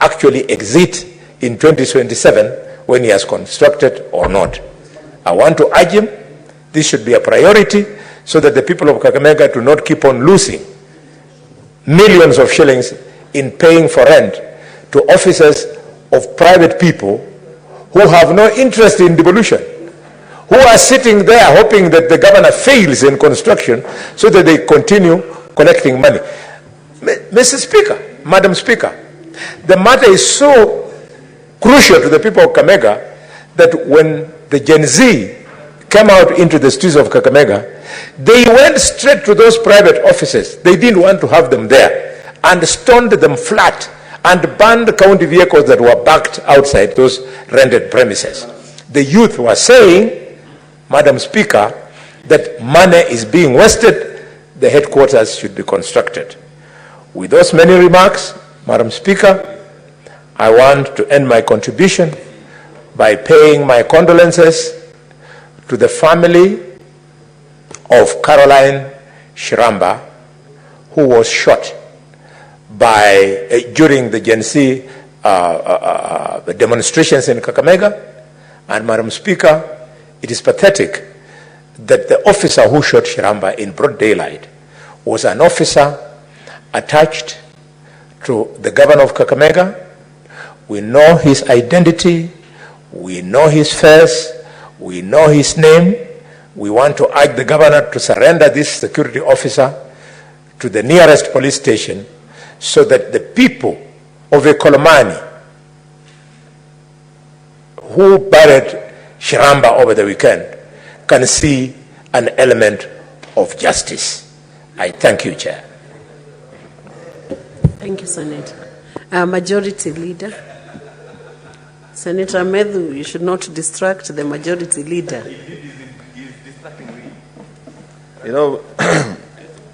[SPEAKER 8] actually exit in 2027 when he has constructed or not. I want to urge him, this should be a priority so that the people of Kakamega do not keep on losing millions of shillings in paying for rent to offices of private people who have no interest in devolution, who are sitting there hoping that the governor fails in construction so that they continue collecting money. Mr. Speaker, Madam Speaker, the matter is so crucial to the people of Kakamega that when the Gen Z came out into the streets of Kakamega, they went straight to those private offices. They didn't want to have them there and stoned them flat and banned county vehicles that were parked outside those rented premises. The youth were saying, Madam Speaker, that money is being wasted, the headquarters should be constructed. With those many remarks, Madam Speaker, I want to end my contribution by paying my condolences to the family of Caroline Shiramba, who was shot during the Gen Z demonstrations in Kakamega. And Madam Speaker, it is pathetic that the officer who shot Shiramba in broad daylight was an officer attached to the governor of Kakamega. We know his identity, we know his face, we know his name. We want to urge the governor to surrender this security officer to the nearest police station so that the people of Ekolomani who buried Shiramba over the weekend can see an element of justice. I thank you, Chair.
[SPEAKER 9] Thank you, Senator. Majority Leader. Senator Medhu, you should not distract the Majority Leader.
[SPEAKER 10] You know,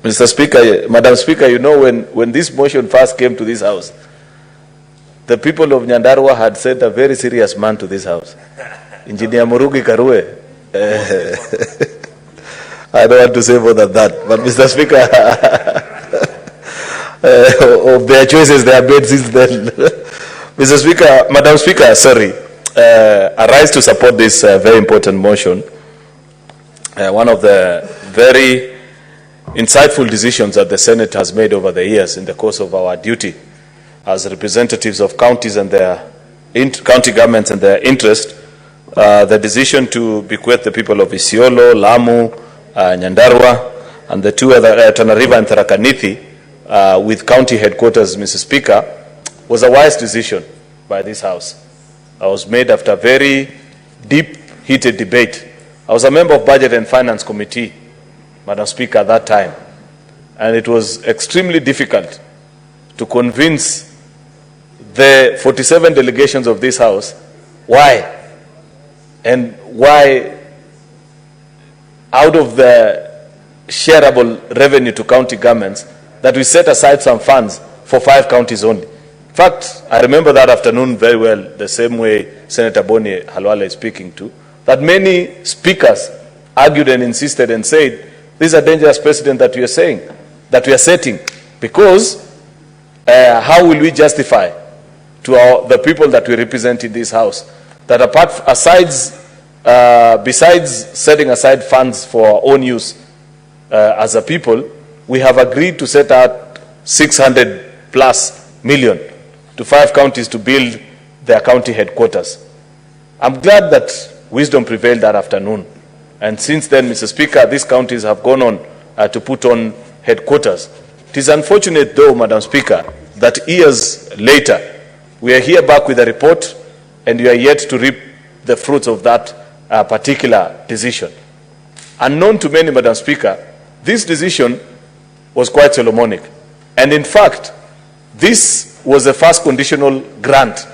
[SPEAKER 10] Mr. Speaker, Madam Speaker, you know, when this motion first came to this house, the people of Nyandarua had sent a very serious man to this house, Engineer Murugi Karue. I don't want to say more than that, but Mr. Speaker, of their choices they have made since then. Mr. Speaker, Madam Speaker, sorry, I rise to support this very important motion. One of the very insightful decisions that the Senate has made over the years in the course of our duty as representatives of counties and their county governments and their interest, the decision to bequeath the people of Isiolo, Lamu, Nyandarua, and the two other, Tana River and Tharaka Nithi, with county headquarters, Mr. Speaker, was a wise decision by this House. It was made after a very deep, heated debate. I was a member of Budget and Finance Committee, Madam Speaker, at that time, and it was extremely difficult to convince the 47 delegations of this House why out of the shareable revenue to county governments that we set aside some funds for 5 counties only. In fact, I remember that afternoon very well, the same way Senator Boni Halwale is speaking to, that many speakers argued and insisted and said, this is a dangerous precedent that we are saying, that we are setting, because how will we justify to the people that we represent in this House that besides setting aside funds for our own use as a people, we have agreed to set out 600+ million to 5 counties to build their county headquarters. I'm glad that wisdom prevailed that afternoon. And since then, Mr. Speaker, these counties have gone on to put on headquarters. It is unfortunate, though, Madam Speaker, that years later, we are here back with a report and we are yet to reap the fruits of that particular decision. Unknown to many, Madam Speaker, this decision was quite Solomonic. And in fact, this was the first conditional grant.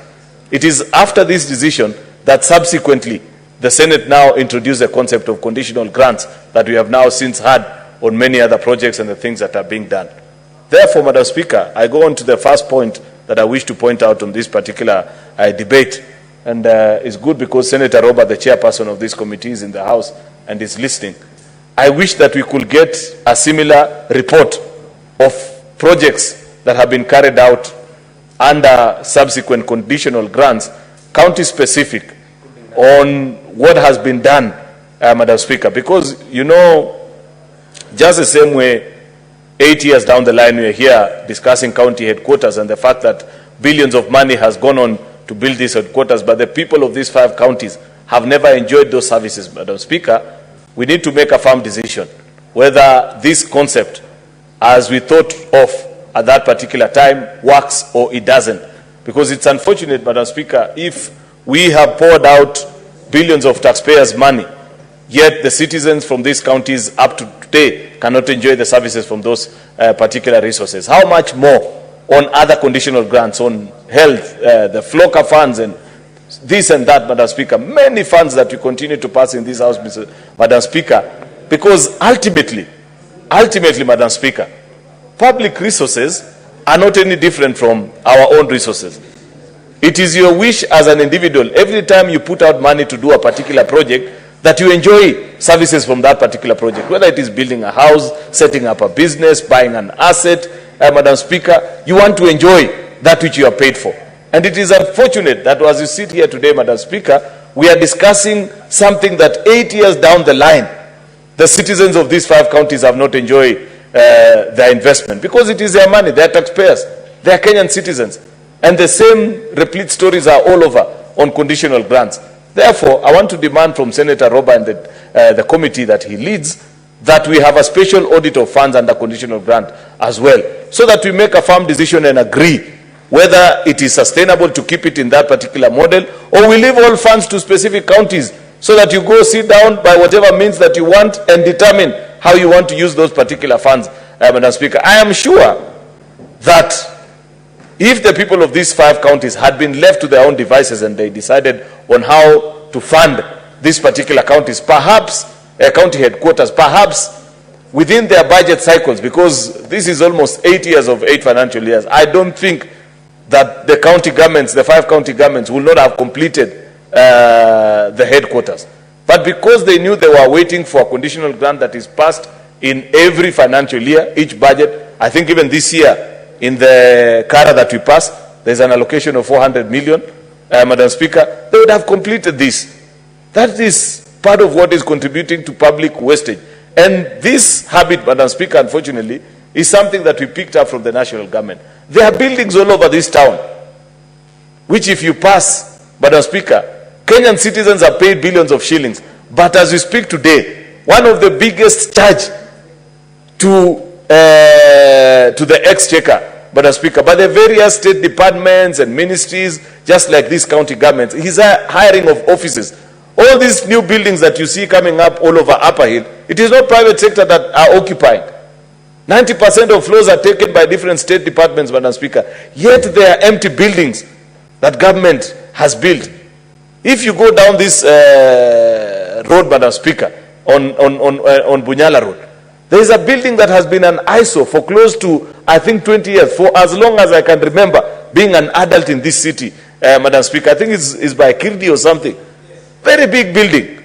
[SPEAKER 10] It is after this decision that subsequently the Senate now introduced the concept of conditional grants that we have now since had on many other projects and the things that are being done. Therefore, Madam Speaker, I go on to the first point that I wish to point out on this particular debate. And it's good because Senator Robert, the chairperson of this committee, is in the House and is listening. I wish that we could get a similar report of projects that have been carried out under subsequent conditional grants, county-specific, on what has been done, Madam Speaker. Because, you know, just the same way, 8 years down the line, we are here discussing county headquarters and the fact that billions of money has gone on to build these headquarters, but the people of these 5 counties have never enjoyed those services, Madam Speaker. We need to make a firm decision whether this concept, as we thought of at that particular time, works or it doesn't. Because it's unfortunate, Madam Speaker, if we have poured out billions of taxpayers' money, yet the citizens from these counties up to today cannot enjoy the services from those particular resources. How much more on other conditional grants, on health, the FLOCA funds and this and that, Madam Speaker, many funds that we continue to pass in this House, Madam Speaker, because ultimately, Madam Speaker, public resources are not any different from our own resources. It is your wish as an individual, every time you put out money to do a particular project, that you enjoy services from that particular project, whether it is building a house, setting up a business, buying an asset, Madam Speaker, you want to enjoy that which you are paid for. And it is unfortunate that as you sit here today, Madam Speaker, we are discussing something that 8 years down the line, the citizens of these 5 counties have not enjoyed their investment, because it is their money, their taxpayers, they are Kenyan citizens. And the same replete stories are all over on conditional grants. Therefore, I want to demand from Senator Roba and the committee that he leads that we have a special audit of funds under conditional grant as well, so that we make a firm decision and agree whether it is sustainable to keep it in that particular model, or we leave all funds to specific counties so that you go sit down by whatever means that you want and determine how you want to use those particular funds, Madam Speaker. I am sure that if the people of these 5 counties had been left to their own devices and they decided on how to fund these particular counties, perhaps county headquarters, perhaps within their budget cycles, because this is almost 8 years of 8 financial years, I don't think that the county governments, the 5 county governments, will not have completed the headquarters. But because they knew they were waiting for a conditional grant that is passed in every financial year, each budget, I think even this year, in the CARA that we passed, there's an allocation of 400 million, Madam Speaker, they would have completed this. That is part of what is contributing to public wastage. And this habit, Madam Speaker, unfortunately, is something that we picked up from the national government. There are buildings all over this town, which if you pass, Madam Speaker, Kenyan citizens are paid billions of shillings. But as we speak today, one of the biggest charge to the exchequer, Madam Speaker, by the various state departments and ministries, just like these county governments, is a hiring of offices. All these new buildings that you see coming up all over Upper Hill, it is not private sector that are occupying. 90% of floors are taken by different state departments, Madam Speaker. Yet there are empty buildings that government has built. If you go down this road, Madam Speaker, on Bunyala Road, there is a building that has been an ISO for close to, I think, 20 years, for as long as I can remember being an adult in this city, Madam Speaker. I think it's by Kirdi or something. Very big building.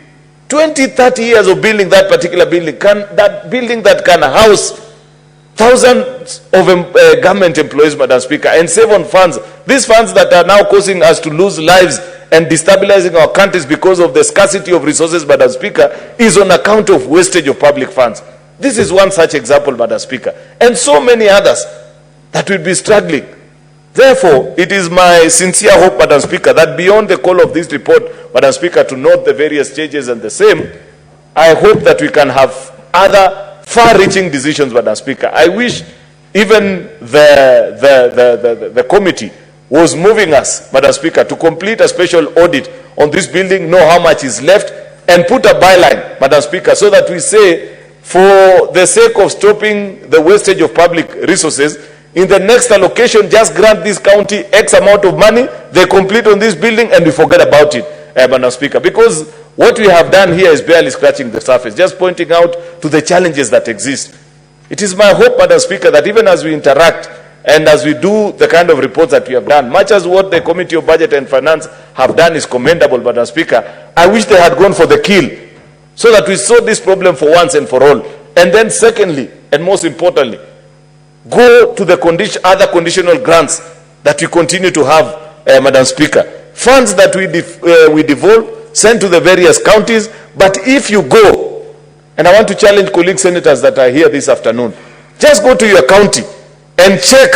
[SPEAKER 10] 20, 30 years of building that particular building. That building that can house thousands of government employees, Madam Speaker, and save on funds. These funds that are now causing us to lose lives and destabilizing our countries because of the scarcity of resources, Madam Speaker, is on account of wastage of public funds. This is one such example, Madam Speaker, and so many others that will be struggling. Therefore, it is my sincere hope, Madam Speaker, that beyond the call of this report, Madam Speaker, to note the various stages and the same, I hope that we can have other far-reaching decisions, Madam Speaker. I wish even the committee was moving us, Madam Speaker, to complete a special audit on this building, know how much is left, and put a byline, Madam Speaker, so that we say, for the sake of stopping the wastage of public resources,
[SPEAKER 5] In the next allocation, just grant this county X amount of money, they complete on this building, and we forget about it, Madam Speaker. Because what we have done here is barely scratching the surface, just pointing out to the challenges that exist. It is my hope, Madam Speaker, that even as we interact and as we do the kind of reports that we have done, much as what the Committee of Budget and Finance have done is commendable, Madam Speaker, I wish they had gone for the kill so that we solve this problem for once and for all. And then secondly, and most importantly, go to the other conditional grants that we continue to have, Madam Speaker. Funds that we devolve, send to the various counties, but if you go, and I want to challenge colleague senators that are here this afternoon, just go to your county and check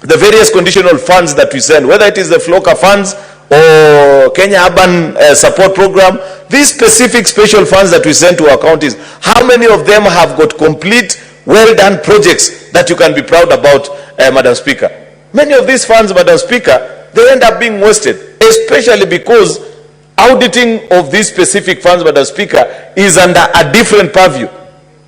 [SPEAKER 5] the various conditional funds that we send, whether it is the FLOCA funds or Kenya Urban Support Program, these specific special funds that we send to our counties, how many of them have got complete, well-done projects that you can be proud about, Madam Speaker? Many of these funds, Madam Speaker, they end up being wasted, especially because auditing of these specific funds, Madam Speaker, is under a different purview,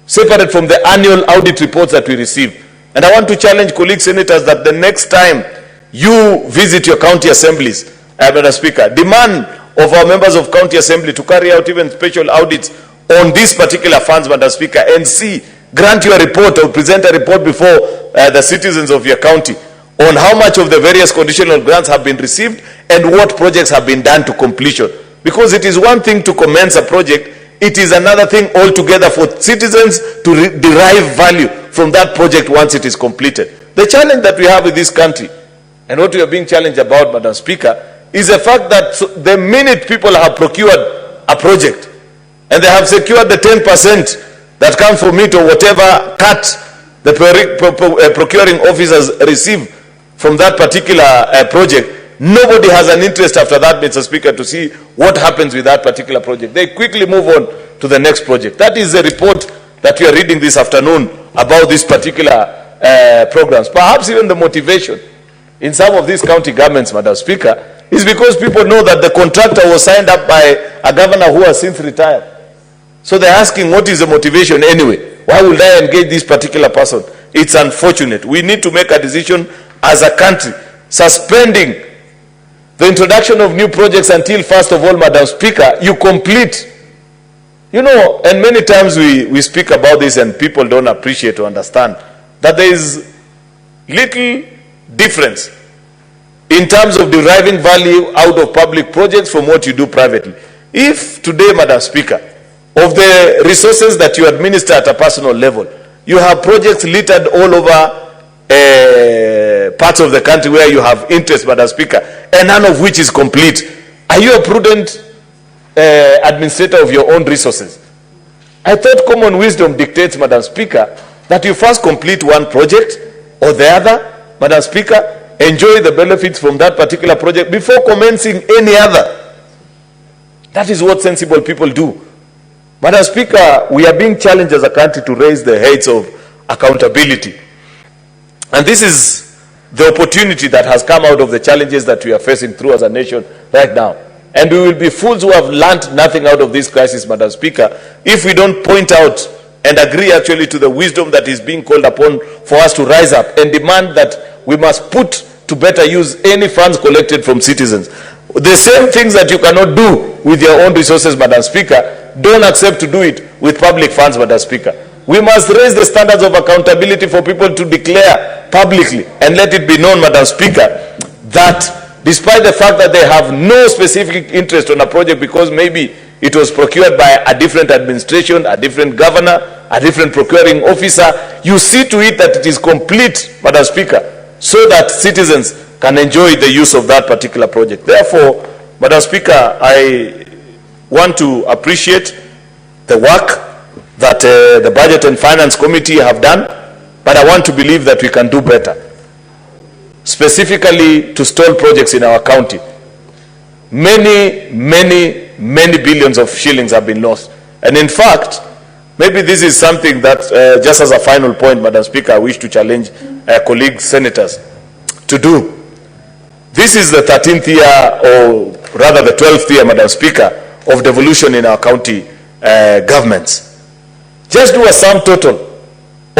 [SPEAKER 5] separate from the annual audit reports that we receive. And I want to challenge colleague senators that the next time you visit your county assemblies, Madam Speaker, demand of our members of county assembly to carry out even special audits on these particular funds, Madam Speaker, and see, grant your report or present a report before the citizens of your county on how much of the various conditional grants have been received and what projects have been done to completion. Because it is one thing to commence a project, it is another thing altogether for citizens to derive value from that project once it is completed. The challenge that we have in this country, and what we are being challenged about, Madam Speaker, is the fact that the minute people have procured a project and they have secured the 10% that comes from it or whatever cut the procuring officers receive from that particular project, nobody has an interest after that, Mr. Speaker, to see what happens with that particular project. They quickly move on to the next project. That is the report that we are reading this afternoon about these particular programs. Perhaps even the motivation in some of these county governments, Madam Speaker, is because people know that the contractor was signed up by a governor who has since retired. So they're asking, what is the motivation anyway? Why would I engage this particular person? It's unfortunate. We need to make a decision as a country, suspending the introduction of new projects until, first of all, Madam Speaker, you complete. You know, and many times we speak about this and people don't appreciate or understand that there is little difference in terms of deriving value out of public projects from what you do privately. If today, Madam Speaker, of the resources that you administer at a personal level, you have projects littered all over parts of the country where you have interest, Madam Speaker, and none of which is complete, are you a prudent administrator of your own resources? I thought common wisdom dictates, Madam Speaker, that you first complete one project or the other, Madam Speaker, enjoy the benefits from that particular project before commencing any other. That is what sensible people do. Madam Speaker, we are being challenged as a country to raise the heads of accountability. And this is the opportunity that has come out of the challenges that we are facing through as a nation right now. And we will be fools who have learned nothing out of this crisis, Madam Speaker, if we don't point out and agree actually to the wisdom that is being called upon for us to rise up and demand that we must put to better use any funds collected from citizens. The same things that you cannot do with your own resources, Madam Speaker, don't accept to do it with public funds, Madam Speaker. We must raise the standards of accountability for people to declare publicly and let it be known, Madam Speaker, that despite the fact that they have no specific interest on a project because maybe it was procured by a different administration, a different governor, a different procuring officer, you see to it that it is complete, Madam Speaker, so that citizens can enjoy the use of that particular project. Therefore, Madam Speaker, I want to appreciate the work that the Budget and Finance Committee have done, but I want to believe that we can do better, specifically to stall projects in our county. Many billions of shillings have been lost. And in fact, maybe this is something that, just as a final point, Madam Speaker, I wish to challenge colleague senators to do. This is the 13th year, or rather the 12th year, Madam Speaker, of devolution in our county governments. Just do a sum total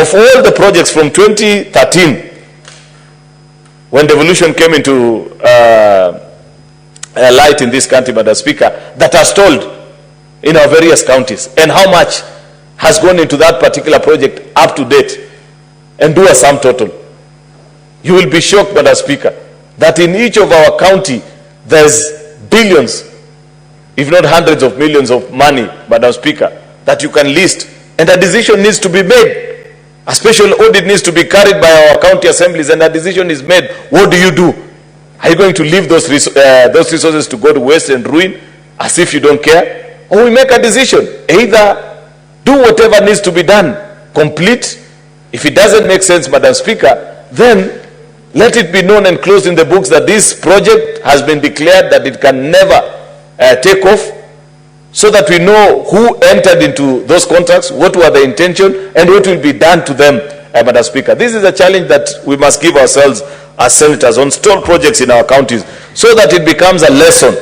[SPEAKER 10] of all the projects from 2013, when devolution came into light in this country, Madam Speaker, that are stalled in our various counties, and how much has gone into that particular project up to date, and do a sum total. You will be shocked, Madam Speaker, that in each of our county, there's billions, if not hundreds of millions of money, Madam Speaker, that you can list, and a decision needs to be made. A special audit needs to be carried by our county assemblies, and a decision is made. What do you do? Are you going to leave those resources to go to waste and ruin as if you don't care? Or we make a decision, either do whatever needs to be done, complete. If it doesn't make sense, Madam Speaker, then let it be known and closed in the books that this project has been declared that it can never take off, so that we know who entered into those contracts, what were the intention, and what will be done to them, Madam Speaker. This is a challenge that we must give ourselves as senators on stalled projects in our counties, so that it becomes a lesson.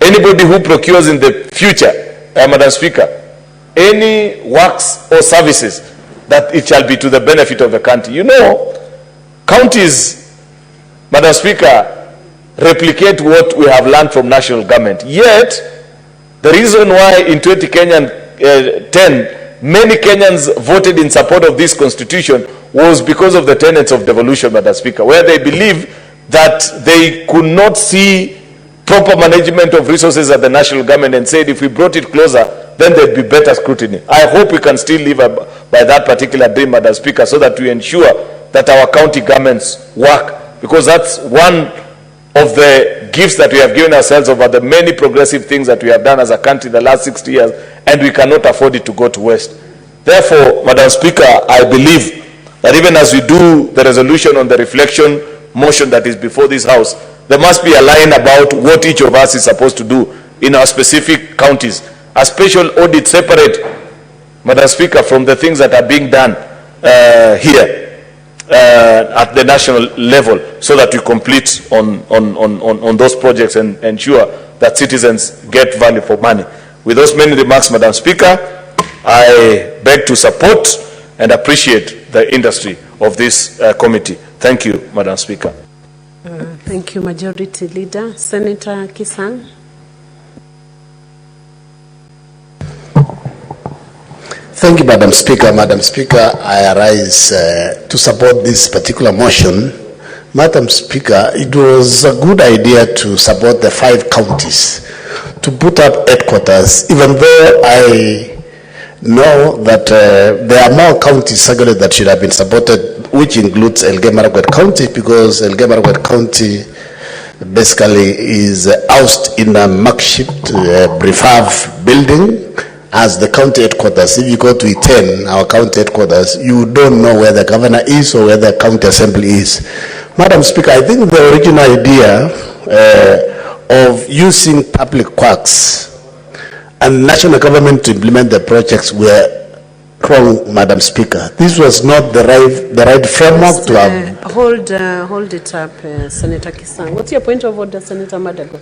[SPEAKER 10] Anybody who procures in the future, Madam Speaker, any works or services, that it shall be to the benefit of the country. You know, counties, Madam Speaker, replicate what we have learned from national government. Yet, the reason why in 2010, many Kenyans voted in support of this constitution was because of the tenets of devolution, Madam Speaker, where they believe that they could not see proper management of resources at the national government, and said if we brought it closer, then there'd be better scrutiny. I hope we can still live by that particular dream, Madam Speaker, so that we ensure that our county governments work, because that's one of the gifts that we have given ourselves over the many progressive things that we have done as a country the last 60 years, and we cannot afford it to go to waste. Therefore, Madam Speaker, I believe that even as we do the resolution on the reflection motion that is before this House, there must be a line about what each of us is supposed to do in our specific counties. A special audit separate, Madam Speaker, from the things that are being done here. At the national level, so that we complete on those projects and ensure that citizens get value for money. With those many remarks, Madam Speaker, I beg to support and appreciate the industry of this committee. Thank you, Madam Speaker.
[SPEAKER 9] Thank you, Majority Leader. Senator Kisang.
[SPEAKER 11] Thank you, Madam Speaker. Madam Speaker, I arise to support this particular motion. Madam Speaker, it was a good idea to support the 5 counties to put up headquarters, even though I know that there are more counties certainly that should have been supported, which includes Elgeyo-Marakwet County, because Elgeyo-Marakwet County basically is housed in a makeshift prefab building as the county headquarters. If you go to E10, our county headquarters, you don't know where the governor is or where the county assembly is. Madam Speaker, I think the original idea of using public works and national government to implement the projects were wrong, Madam Speaker. This was not the right framework to have.
[SPEAKER 9] Hold it up, Senator Kisang. What's your point of order, Senator Madago?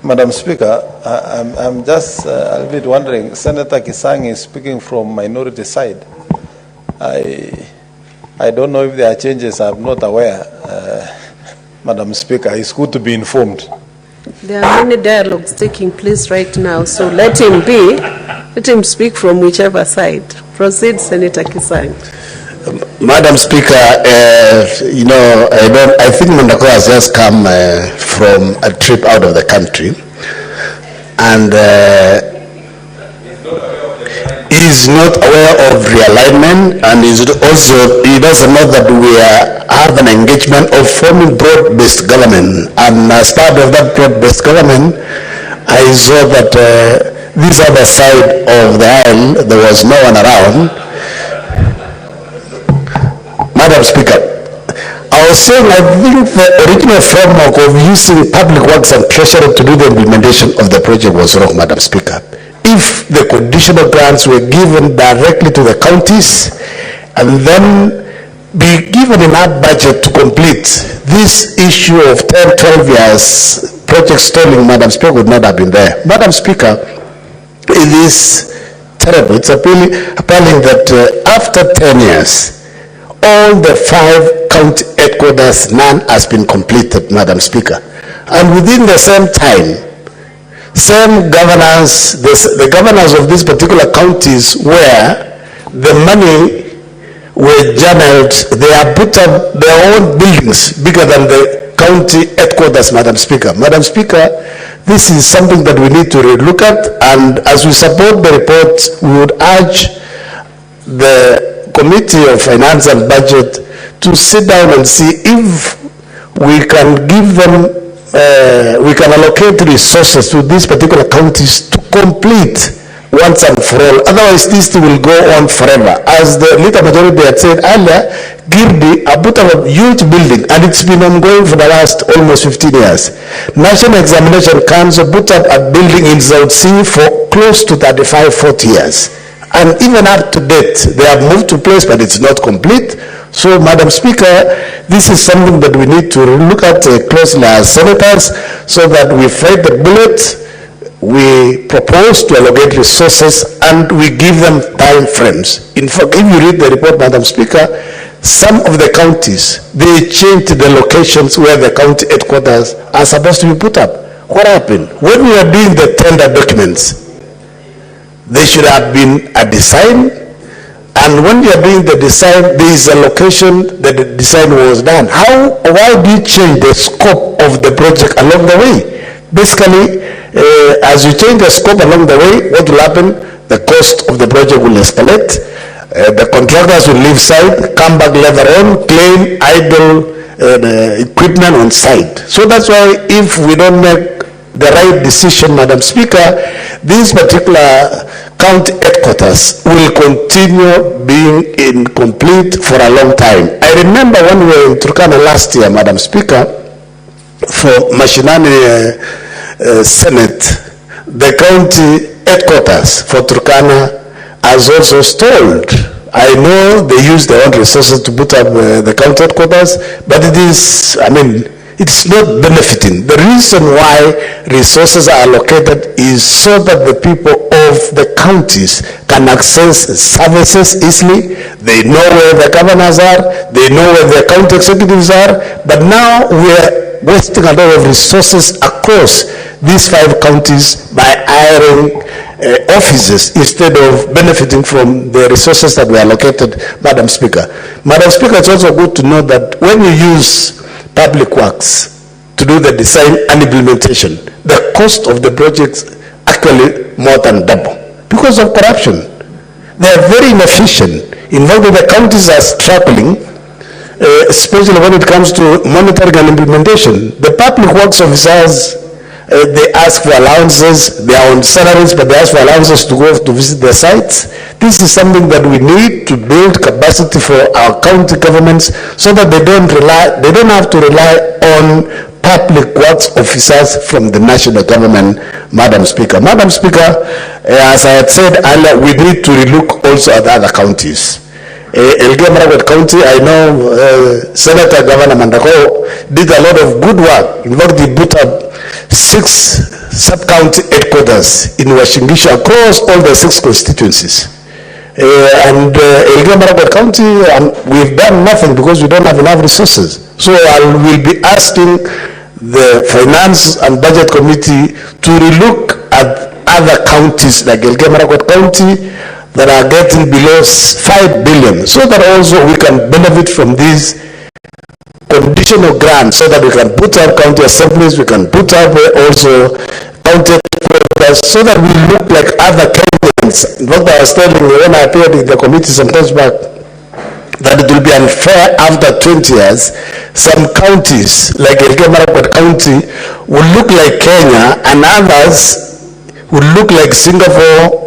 [SPEAKER 12] Madam Speaker, I'm just a little bit wondering, Senator Kisang is speaking from minority side. I don't know if there are changes, I'm not aware. Madam Speaker, it's good to be informed.
[SPEAKER 9] There are many dialogues taking place right now, so let him speak from whichever side. Proceed, Senator Kisang.
[SPEAKER 11] Madam Speaker, you know, I think Mandako has just come from a trip out of the country, and he is not aware of realignment, and he doesn't know that we have an engagement of forming broad-based government, and as part of that broad-based government, I saw that this other side of the aisle, there was no one around. Madam Speaker, I was saying I think the original framework of using public works and treasury to do the implementation of the project was wrong, Madam Speaker. If the conditional grants were given directly to the counties and then be given enough budget to complete, this issue of 10, 12 years project stalling, Madam Speaker, would not have been there. Madam Speaker, it is terrible. It's appalling that after 10 years, all the 5 county headquarters, none has been completed, Madam Speaker. And within the same time, same governors, the governors of these particular counties where the money were channeled, they have put up their own buildings bigger than the county headquarters, Madam Speaker. Madam Speaker, this is something that we need to look at, and as we support the report, we would urge the Committee of Finance and Budget to sit down and see if we can give them, we can allocate resources to these particular counties to complete once and for all. Otherwise, this will go on forever. As the leader majority had said earlier, Girdi, a put up a huge building, and it's been ongoing for the last almost 15 years. National Examination Council put up a building in South Sea for close to 35, 40 years. And even up to date, they have moved to place, but it's not complete. So, Madam Speaker, this is something that we need to look at closely as senators, so that we fight the bullet, we propose to allocate resources, and we give them time frames. In fact, if you read the report, Madam Speaker, some of the counties, they changed the locations where the county headquarters are supposed to be put up. What happened? When we are doing the tender documents, there should have been a design, and when you are doing the design, there is a location that the design was done. Why do you change the scope of the project along the way? Basically, as you change the scope along the way, what will happen? The cost of the project will escalate. The contractors will leave site, come back later on, claim idle equipment on site. So that's why if we don't make the right decision, Madam Speaker, these particular county headquarters will continue being incomplete for a long time. I remember when we were in Turkana last year, Madam Speaker, for Mashinani Senate, the county headquarters for Turkana has also stalled. I know they use their own resources to put up the county headquarters, but it is, it's not benefiting. The reason why resources are allocated is so that the people of the counties can access services easily. They know where the governors are, they know where the county executives are, but now we're wasting a lot of resources across these 5 counties by hiring offices instead of benefiting from the resources that were allocated, Madam Speaker. Madam Speaker, it's also good to know that when you use public works to do the design and implementation, the cost of the projects actually more than double because of corruption. They are very inefficient. In fact, the counties are struggling, especially when it comes to monitoring and implementation. The public works officers, they ask for allowances, they are on salaries, but they ask for allowances to go to visit their sites. This is something that we need to build capacity for our county governments so that they don't have to rely on public works officers from the national government, Madam Speaker. Madam Speaker, as I had said earlier, we need to relook also at other counties. Elgeyo Marakwet County, I know Senator Governor Mandako did a lot of good work. In fact, he put up 6 sub-county headquarters in Washingishu across all the 6 constituencies. And Elgeyo Marakwet County, we've done nothing because we don't have enough resources. So I will be asking the Finance and Budget Committee to relook at other counties like Elgeyo Marakwet County that are getting below 5 billion, so that also we can benefit from these conditional grants, so that we can put up county assemblies, we can put up also county headquarters, so that we look like other Kenyans. In fact, I was telling you when I appeared in the committee some times back that it will be unfair after 20 years. Some counties like Elgeyo Marakwet County will look like Kenya, and others will look like Singapore,